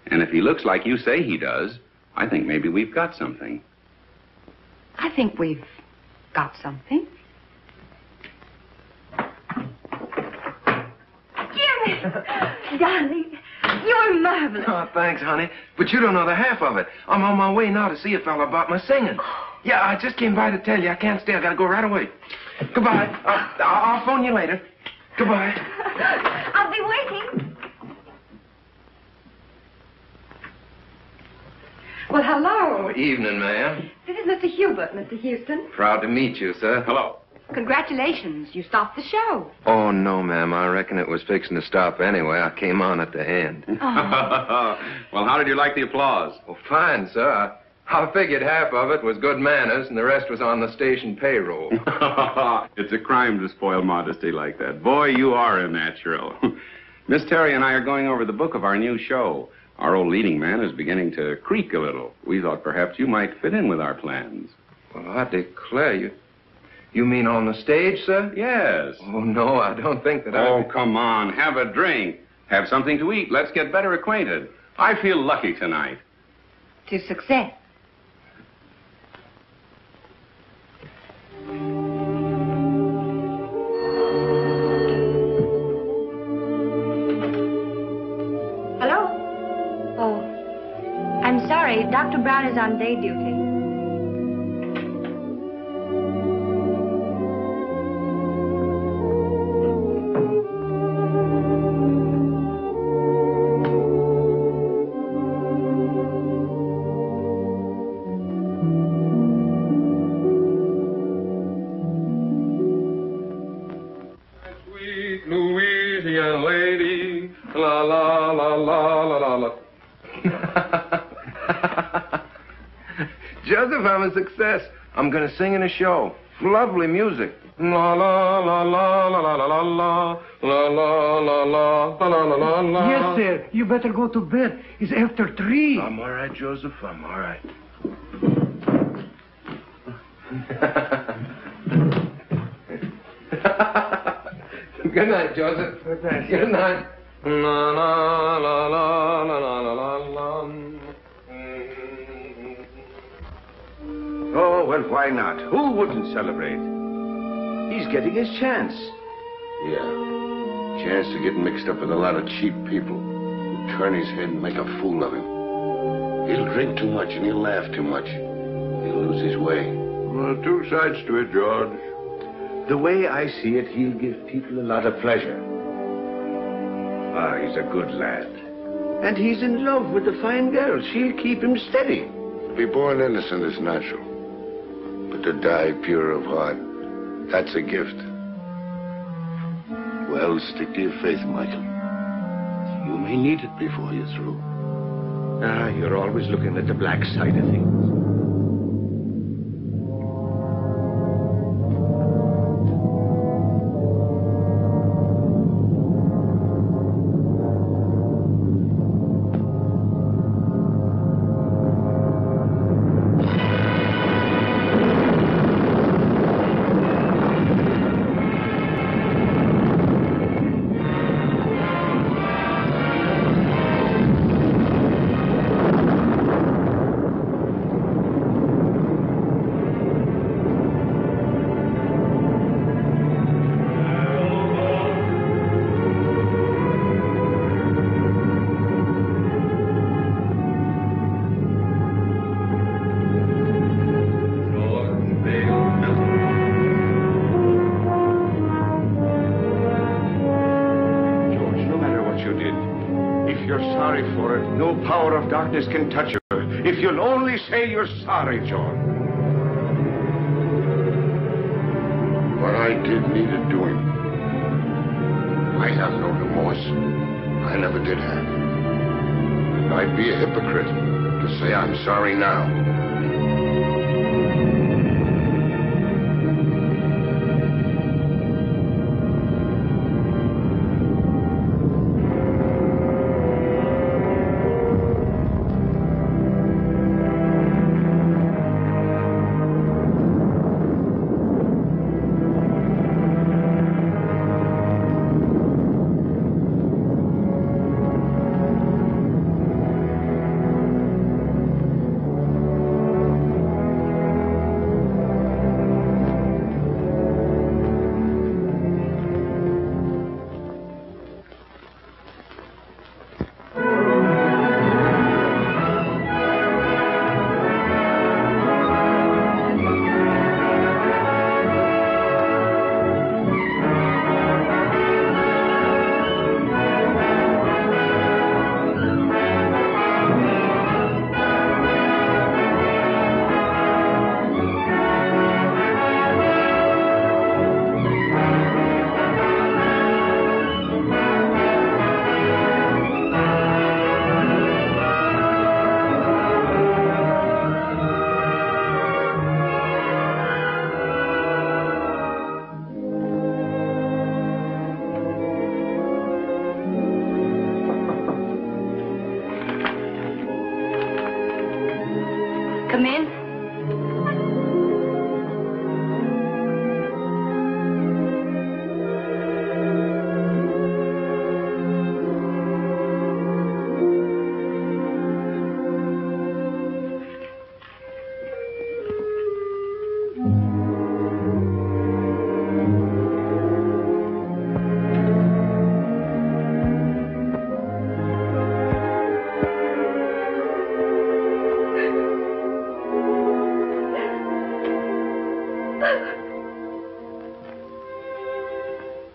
And if he looks like you say he does, I think maybe we've got something. I think we've got something. Jimmy! Darling, you are marvelous. Oh, thanks, honey. But you don't know the half of it. I'm on my way now to see a fella about my singing. Yeah, I just came by to tell you. I can't stay. I gotta go right away. Goodbye. I'll phone you later. Goodbye. I'll be waiting. Well, hello. Oh, evening, ma'am. This is Mr. Hubert, Mr. Houston. Proud to meet you, sir. Hello. Congratulations. You stopped the show. Oh, no, ma'am. I reckon it was fixing to stop anyway. I came on at the end. Oh. Well, how did you like the applause? Well, fine, sir. I figured half of it was good manners and the rest was on the station payroll. It's a crime to spoil modesty like that. Boy, you are a natural. Miss Terry and I are going over the book of our new show. Our old leading man is beginning to creak a little. We thought perhaps you might fit in with our plans. Well, I declare you. You mean on the stage, sir? Yes. Oh, no, I don't think that Oh, come on. Have a drink. Have something to eat. Let's get better acquainted. I feel lucky tonight. To success. Hello? Oh, I'm sorry. Dr. Brown is on day duty. Sweet Louisiana lady, la la la la la la la. Joseph, I'm a success. I'm going to sing in a show. Lovely music. La la la la la la la la la la la la la la la la. Yes, sir. You better go to bed. It's after 3. I'm all right, Joseph. I'm all right. Good night, Joseph. Good night. Good night. La la la la la la la la la. Oh, well, why not? Who wouldn't celebrate? He's getting his chance. Yeah. Chance to get mixed up with a lot of cheap people who turn his head and make a fool of him. He'll drink too much and he'll laugh too much. He'll lose his way. Well, two sides to it, George. The way I see it, he'll give people a lot of pleasure. Ah, he's a good lad. And he's in love with a fine girl. She'll keep him steady. To be born innocent is natural. But to die pure of heart, that's a gift. Well, stick to your faith, Michael. You may need it before you're through. Ah, you're always looking at the black side of things. you're sorry for it, no power of darkness can touch her. If you'll only say you're sorry, John. What I did needed doing. I have no remorse. I never did have. And I'd be a hypocrite to say I'm sorry now. Come in.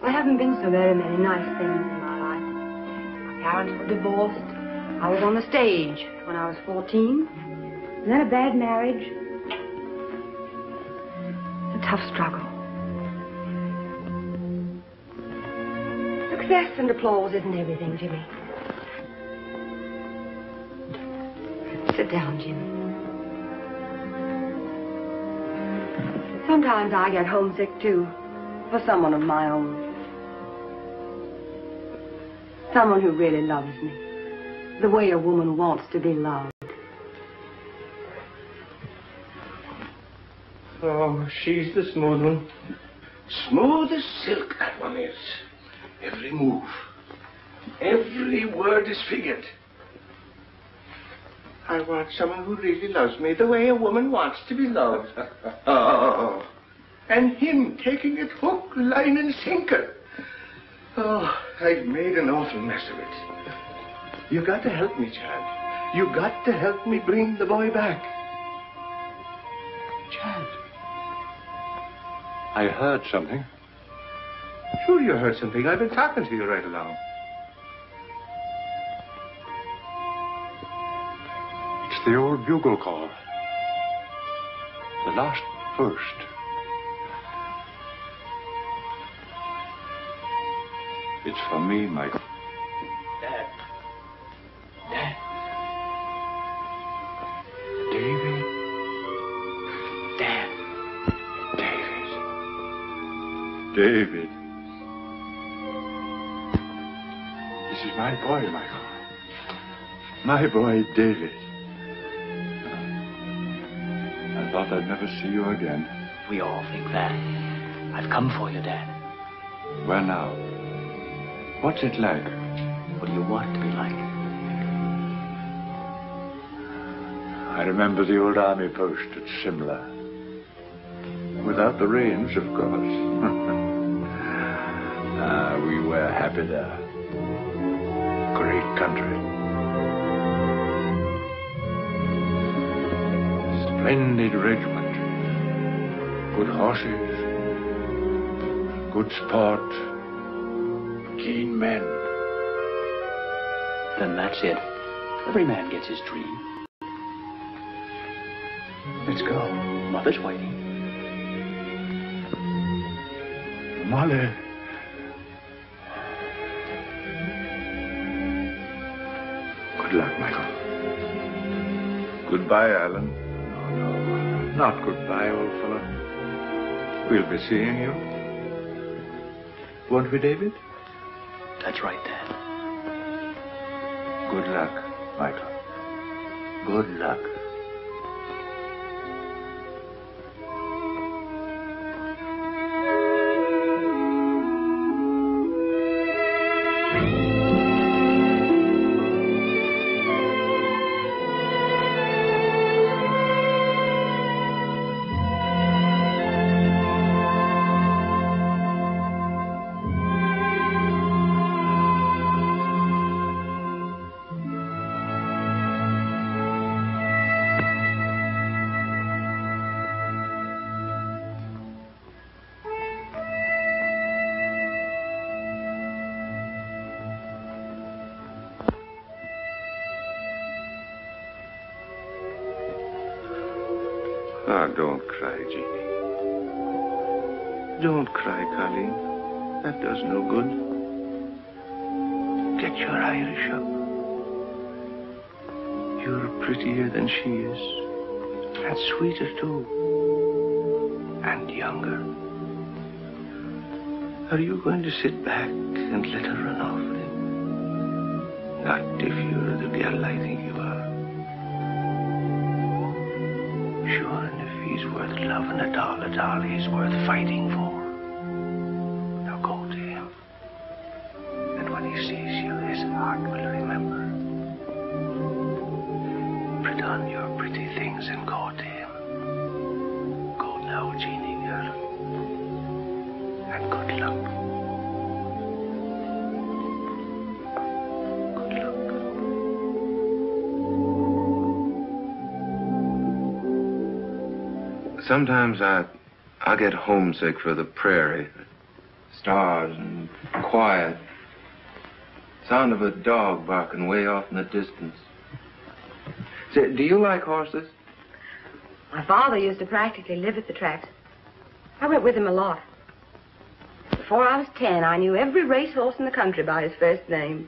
There haven't been so very many nice things in my life. My parents were divorced. I was on the stage when I was 14. And then a bad marriage. It's a tough struggle. Success and applause isn't everything, Jimmy. Sit down, Jimmy. Sometimes I get homesick, too, for someone of my own. Someone who really loves me, the way a woman wants to be loved. Oh, she's the smooth one. Smooth as silk, that one is. Every move, every word is figured. I want someone who really loves me the way a woman wants to be loved. Oh, and him taking it hook, line, and sinker. Oh, I've made an awful mess of it. You got to help me, Chad. You got to help me bring the boy back. Chad. I heard something. Sure you heard something. I've been talking to you right along. It's the old bugle call. The last burst. It's for me, Michael. Dad. Dad. David. Dad. David. This is my boy, Michael. My boy, David. I thought I'd never see you again. We all think that. I've come for you, Dad. Where now? What's it like? What do you want it to be like? I remember the old army post at Simla. Without the rains, of course. We were happy there. Great country. Splendid regiment. Good horses. Good sport. Keen men. then that's it. Every man gets his dream. Let's go. Mother's waiting. Molly. Good luck, Michael. Goodbye, Alan. No, not goodbye, old fellow. We'll be seeing you. Won't we, David? That's right, Dad. Good luck, Michael. Good luck. Ah, don't cry, Jeannie. Don't cry, Colleen. That does no good. Get your Irish up. You're prettier than she is. And sweeter, too. And younger. Are you going to sit back and let her run off with him? Not if you're the girl I think you are. Sure, and if he's worth loving at all, he's worth fighting for. Now go to him. And when he sees you, his heart will remember. Put on your pretty things and go to him. Go now, Jeannie girl. And good luck. Sometimes I get homesick for the prairie. Stars and quiet. Sound of a dog barking way off in the distance. Say, do you like horses? My father used to practically live at the tracks. I went with him a lot. Before I was 10, I knew every racehorse in the country by his first name.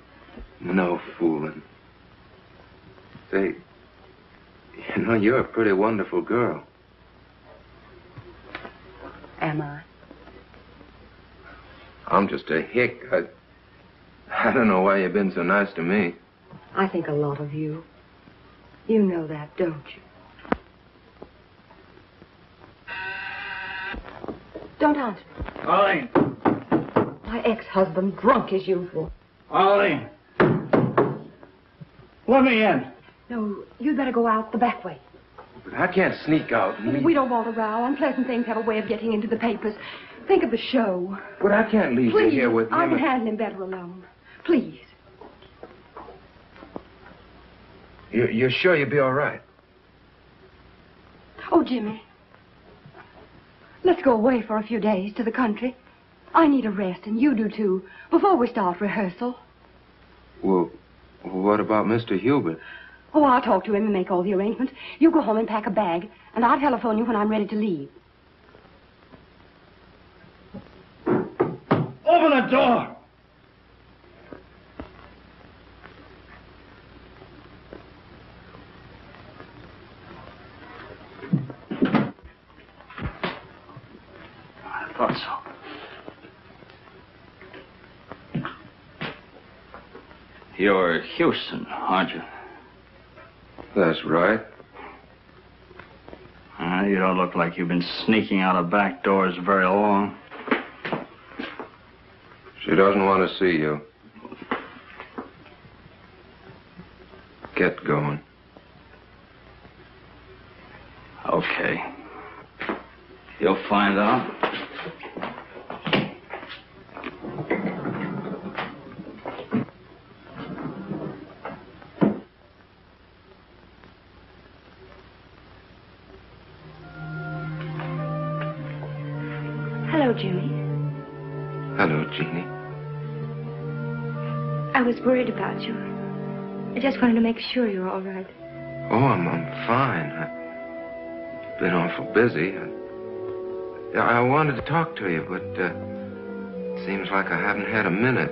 No fooling. Say, you know, you're a pretty wonderful girl. Am I? I'm just a hick. I don't know why you've been so nice to me. I think a lot of you. You know that, don't you? Don't answer. Arlene. My ex-husband, drunk as usual. Arlene. Let me in. No, you'd better go out the back way. But I can't sneak out and leave. We don't want a row. Unpleasant things have a way of getting into the papers. Think of the show. But I can't leave you here with him. I can handle him better alone. Please. You're sure you'll be all right? Oh, Jimmy. Let's go away for a few days to the country. I need a rest, and you do too, before we start rehearsal. Well, what about Mr. Hubert? Oh, I'll talk to him and make all the arrangements. You go home and pack a bag, and I'll telephone you when I'm ready to leave. Open the door! I thought so. You're Houston, aren't you? That's right. You don't look like you've been sneaking out of back doors very long. She doesn't want to see you. Get going. Okay. You'll find out. Hello, Jimmy. Hello, Jeannie. I was worried about you. I just wanted to make sure you're all right. Oh, I'm fine. I've been awful busy. I wanted to talk to you, but it seems like I haven't had a minute.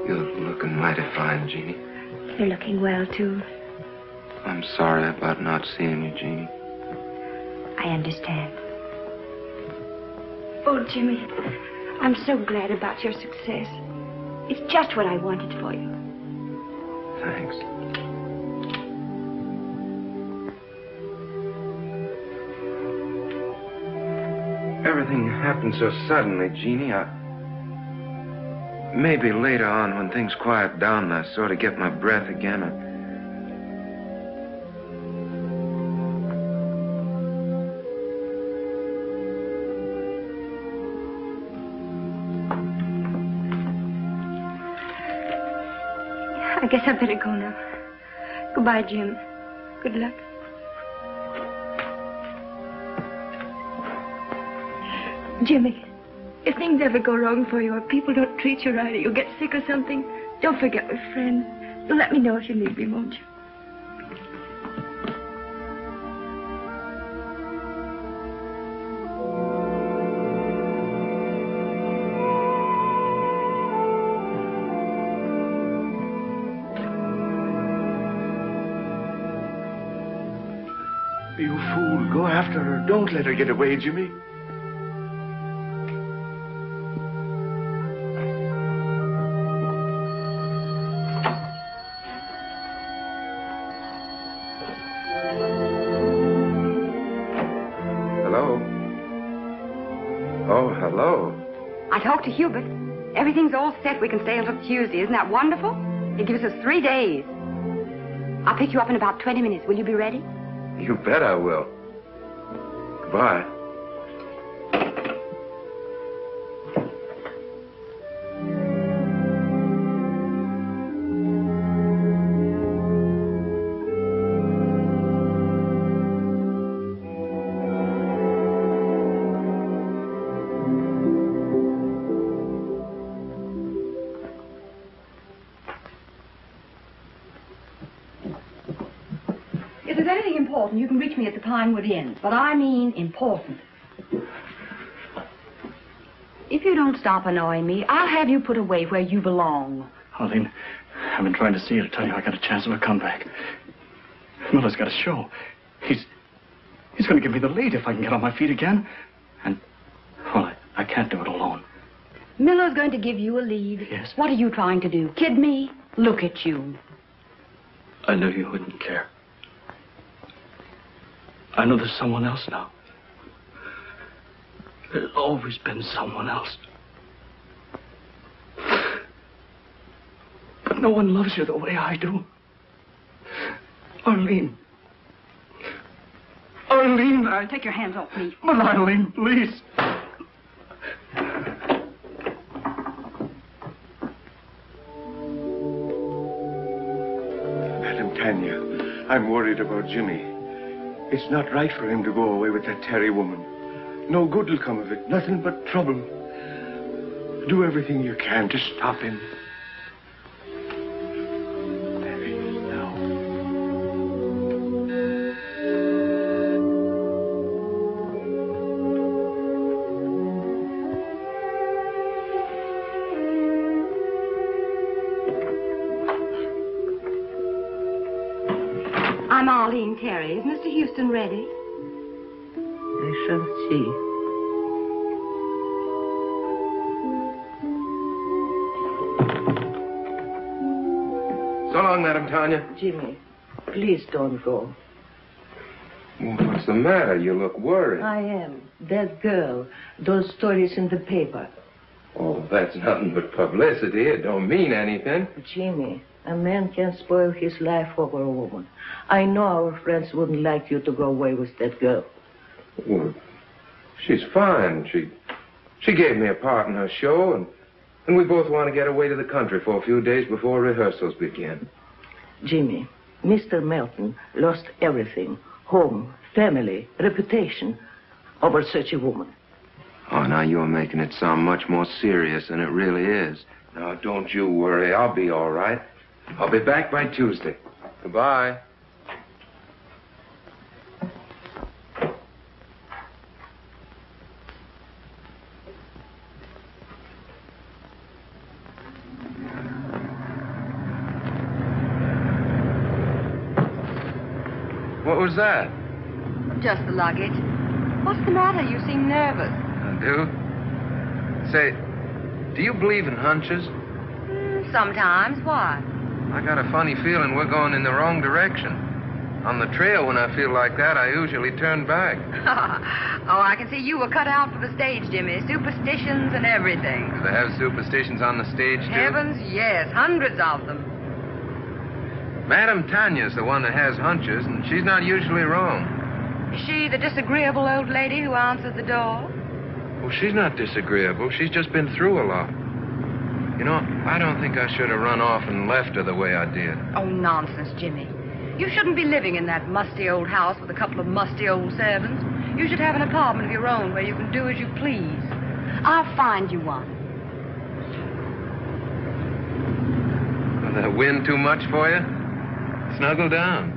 You're looking mighty fine, Jeannie. You're looking well, too. I'm sorry about not seeing you, Jeannie. I understand. Oh, Jimmy, I'm so glad about your success. It's just what I wanted for you. Thanks. Everything happened so suddenly, Jeannie. Maybe later on, when things quiet down and I sort of get my breath again, I guess I better go now. Goodbye, Jim. Good luck. Jimmy, if things ever go wrong for you or people don't treat you right or you get sick or something, don't forget we're friends. You'll let me know if you need me, won't you? You fool. Go after her. Don't let her get away, Jimmy. Hello? Oh, hello. I talked to Hubert. Everything's all set. We can stay until Tuesday. Isn't that wonderful? It gives us 3 days. I'll pick you up in about 20 minutes. Will you be ready? You bet I will. Goodbye. If there's anything important, you can reach me at the Pinewood Inn. But I mean important. If you don't stop annoying me, I'll have you put away where you belong. Arlene, I've been trying to see you to tell you I got a chance of a comeback. Miller's got a show. He's going to give me the lead if I can get on my feet again. And, well, I can't do it alone. Miller's going to give you a lead. Yes. What are you trying to do? Kid me? Look at you. I knew you wouldn't care. I know there's someone else now. There's always been someone else. But no one loves you the way I do. Arlene. Arlene, Take your hands off me. But Arlene, please. Madam Tanya, I'm worried about Jimmy. It's not right for him to go away with that Terry woman. No good will come of it. Nothing but trouble. Do everything you can to stop him. There he is now. I'm Arlene Carey. Is Mr. Houston ready? I shall see. So long, Madam Tanya. Jimmy, please don't go. Well, what's the matter? You look worried. I am. That girl, those stories in the paper. Oh, that's nothing but publicity. It don't mean anything. Jimmy, a man can spoil his life over a woman. I know our friends wouldn't like you to go away with that girl. Well, she's fine. She gave me a part in her show, and we both want to get away to the country for a few days before rehearsals begin. Jimmy, Mr. Melton lost everything. home, family, reputation over such a woman. Oh, now you're making it sound much more serious than it really is. Now, don't you worry. I'll be all right. I'll be back by Tuesday. Goodbye. What was that? Just the luggage. What's the matter? You seem nervous. I do? Say, do you believe in hunches? Sometimes. Why? I got a funny feeling we're going in the wrong direction. On the trail, when I feel like that, I usually turn back. Oh, I can see you were cut out for the stage, Jimmy. Superstitions and everything. Do they have superstitions on the stage, too? Heavens, yes. Hundreds of them. Madame Tanya's the one that has hunches, and she's not usually wrong. Is she the disagreeable old lady who answers the door? Well, she's not disagreeable. She's just been through a lot. You know, I don't think I should have run off and left her the way I did. Oh, nonsense, Jimmy. You shouldn't be living in that musty old house with a couple of musty old servants. You should have an apartment of your own where you can do as you please. I'll find you one. The wind too much for you? Snuggle down.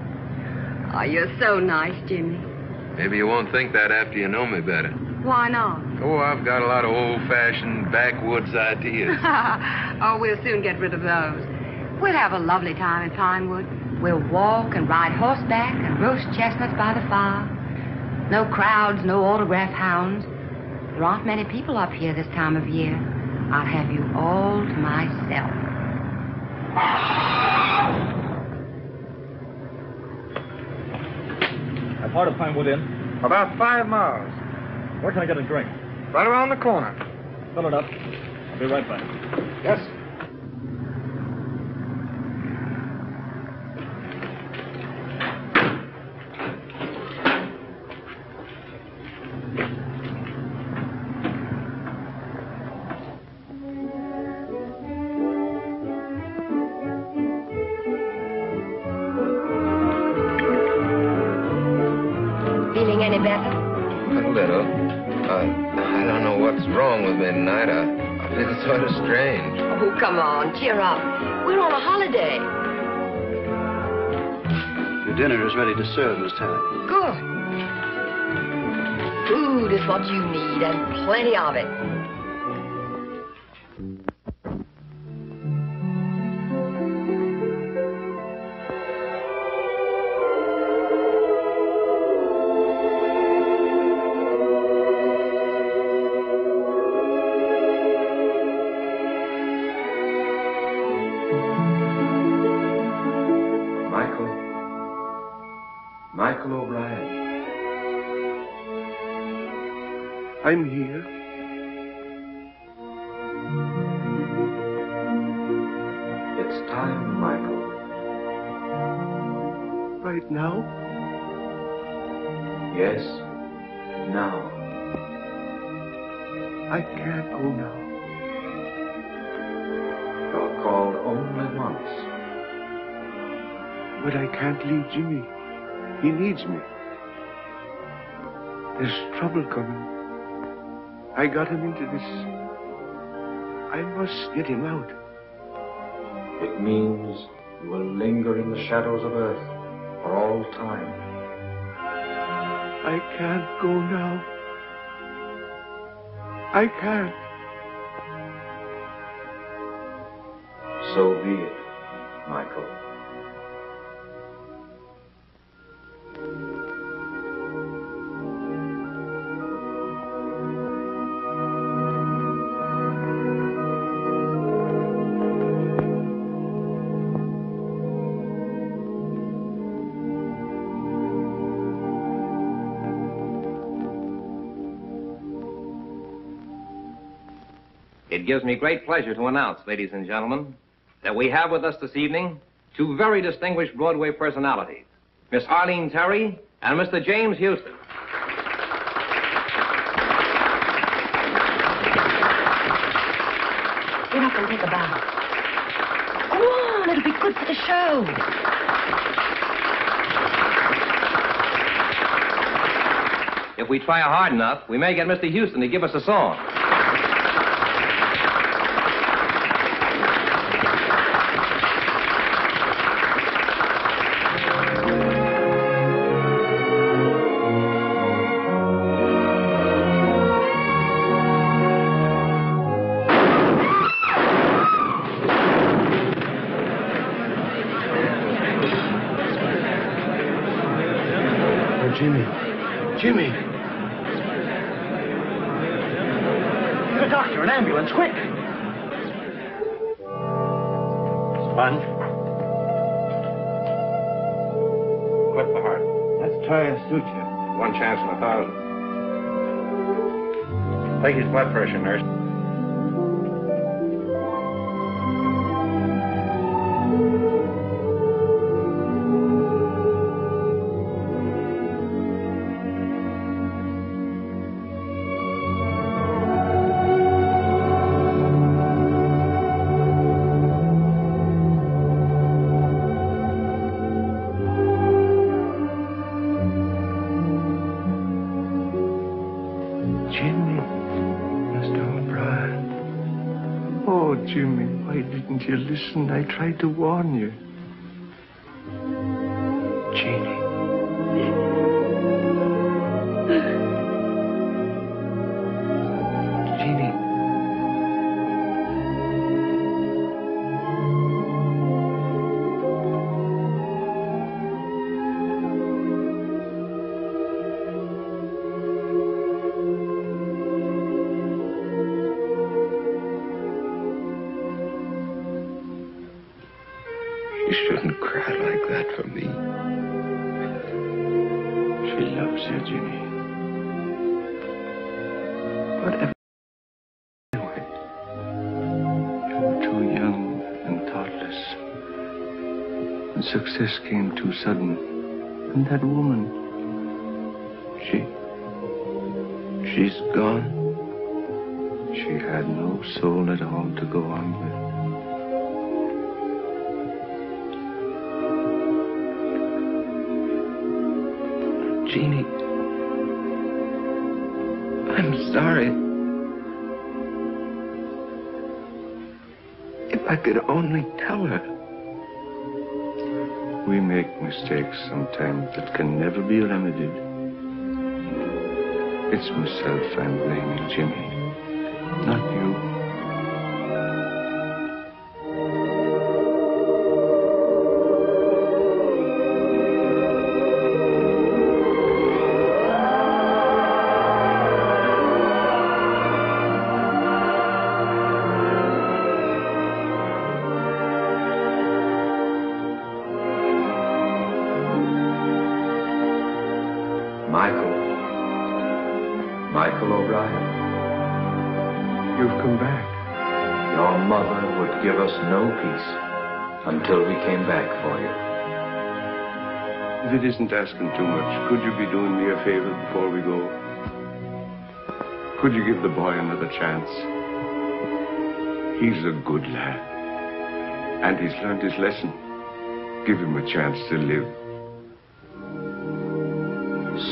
Oh, you're so nice, Jimmy. Maybe you won't think that after you know me better. Why not? Oh, I've got a lot of old-fashioned backwoods ideas. Oh, we'll soon get rid of those. We'll have a lovely time in Pinewood. We'll walk and ride horseback and roast chestnuts by the fire. No crowds, no autograph hounds. There aren't many people up here this time of year. I'll have you all to myself. How far to Pinewood Inn? About 5 miles. Where can I get a drink? Right around the corner. Fill it up. I'll be right back. Yes. Feeling any better? A little. I don't know what's wrong with me tonight. I feel sort of strange. Oh, come on, cheer up. We're on a holiday. Your dinner is ready to serve, Miss Tanner. Good. Food is what you need, and plenty of it. Michael O'Brien. I'm here. It's time, Michael. Right now? Yes, now. I can't go now. You're called only once. But I can't leave Jimmy. He needs me. There's trouble coming. I got him into this. I must get him out. It means you will linger in the shadows of Earth for all time. I can't go now. I can't. So be it, Michael. It gives me great pleasure to announce, ladies and gentlemen, that we have with us this evening two very distinguished Broadway personalities, Miss Arlene Terry and Mr. James Houston. Get up and take a bath. Go on, it'll be good for the show. if we try hard enough, we may get Mr. Houston to give us a song. Jimmy. Get a doctor, an ambulance, quick. Sponge. Clip the heart. Let's try a suture. 1 chance in 1,000. Take his blood pressure, nurse. Jimmy, why didn't you listen? I tried to warn you. Jeannie. Jeannie. You shouldn't cry like that for me. She loves you, Jimmy. Whatever you were too young and thoughtless. And success came too sudden. And that woman, she's gone. She had no soul at all to go on with. Jeannie, I'm sorry. If I could only tell her. We make mistakes sometimes that can never be remedied. It's myself I'm blaming, Jimmy, not you. Michael O'Brien. You've come back. Your mother would give us no peace until we came back for you. If it isn't asking too much, could you be doing me a favor before we go? Could you give the boy another chance? He's a good lad. And he's learned his lesson. Give him a chance to live.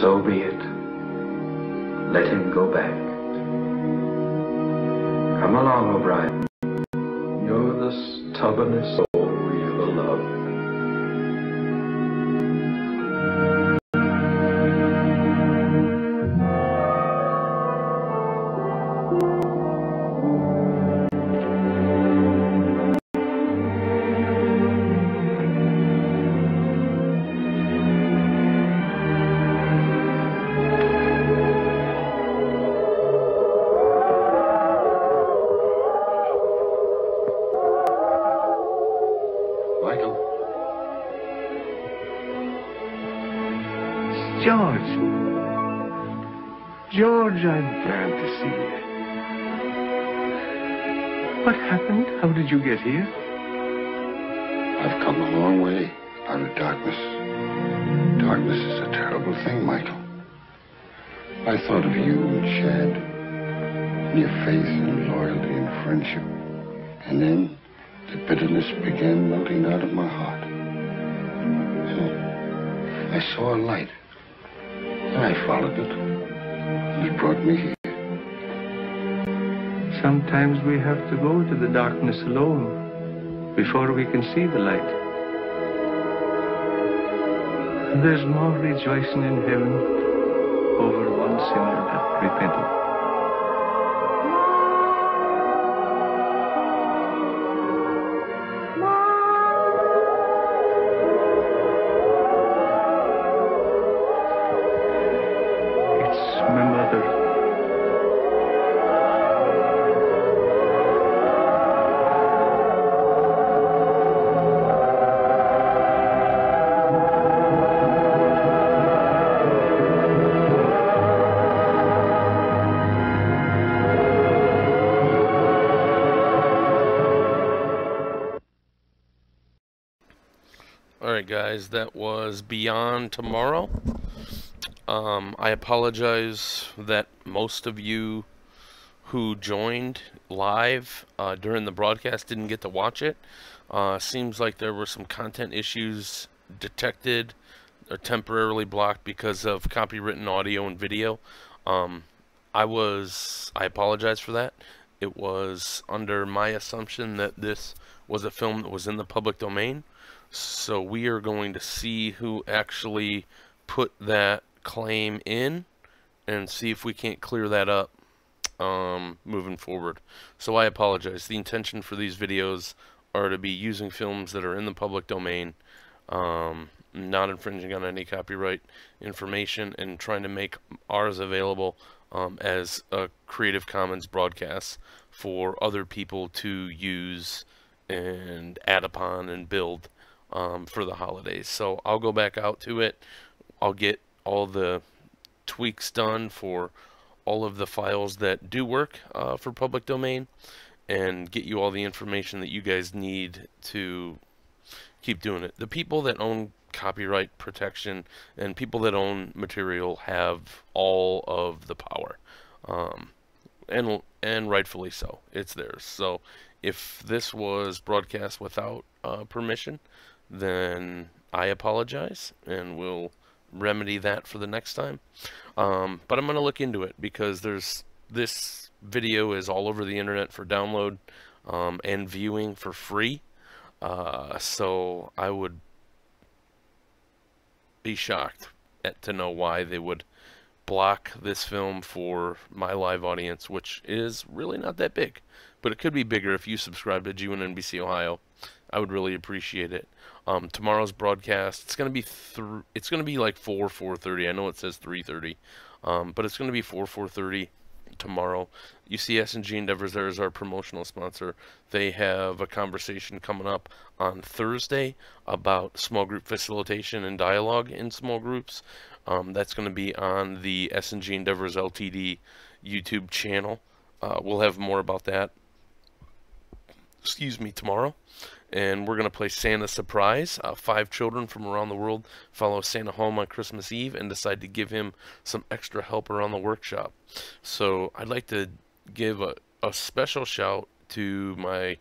So be it. Let him go back. Come along, O'Brien. You're the stubbornest soul we ever loved. George, I'm glad to see you. What happened? How did you get here? I've come a long way out of darkness. Darkness is a terrible thing, Michael. I thought of you and Shad, and your faith and loyalty and friendship. And then the bitterness began melting out of my heart. And I saw a light, and I followed it. has brought me here. Sometimes we have to go to the darkness alone before we can see the light. And there's more rejoicing in heaven over one sinner that repented. Alright guys, that was Beyond Tomorrow. I apologize that most of you who joined live during the broadcast didn't get to watch it. Seems like there were some content issues detected or temporarily blocked because of copywritten audio and video. I apologize for that. It was under my assumption that this was a film that was in the public domain. So we are going to see who actually put that claim in and see if we can't clear that up moving forward. So I apologize. The intention for these videos are to be using films that are in the public domain, not infringing on any copyright information, and trying to make ours available as a Creative Commons broadcast for other people to use and add upon and build for the holidays. So I'll go back out to it. I'll get all the tweaks done for all of the files that do work for public domain, and get you all the information that you guys need to keep doing it. The people that own copyright protection and people that own material have all of the power, and rightfully so. It's theirs. So if this was broadcast without permission, then I apologize, and we'll remedy that for the next time. But I'm going to look into it, because this video is all over the internet for download and viewing for free. So I would be shocked to know why they would block this film for my live audience, which is really not that big. But it could be bigger if you subscribe to G1NBC Ohio. I would really appreciate it. Tomorrow's broadcast, it's gonna be like 4:30. I know it says 3:30, but it's gonna be 4:30 tomorrow. UCS&G Endeavors there is our promotional sponsor. They have a conversation coming up on Thursday about small group facilitation and dialogue in small groups. That's going to be on the S&G Endeavors Ltd YouTube channel. We'll have more about that, tomorrow. And we're going to play Santa Surprise. 5 children from around the world follow Santa home on Christmas Eve and decide to give him some extra help around the workshop. So I'd like to give a special shout to my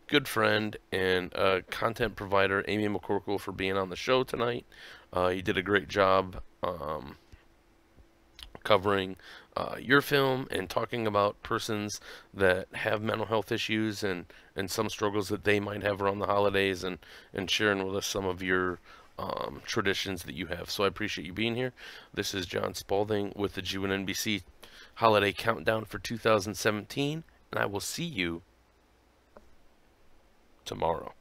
good friend and content provider, Amy McCorkle, for being on the show tonight. You did a great job covering your film and talking about persons that have mental health issues and some struggles that they might have around the holidays, and sharing with us some of your traditions that you have. So I appreciate you being here. This is John Spaulding with the G1NBC Holiday Countdown for 2017, and I will see you tomorrow.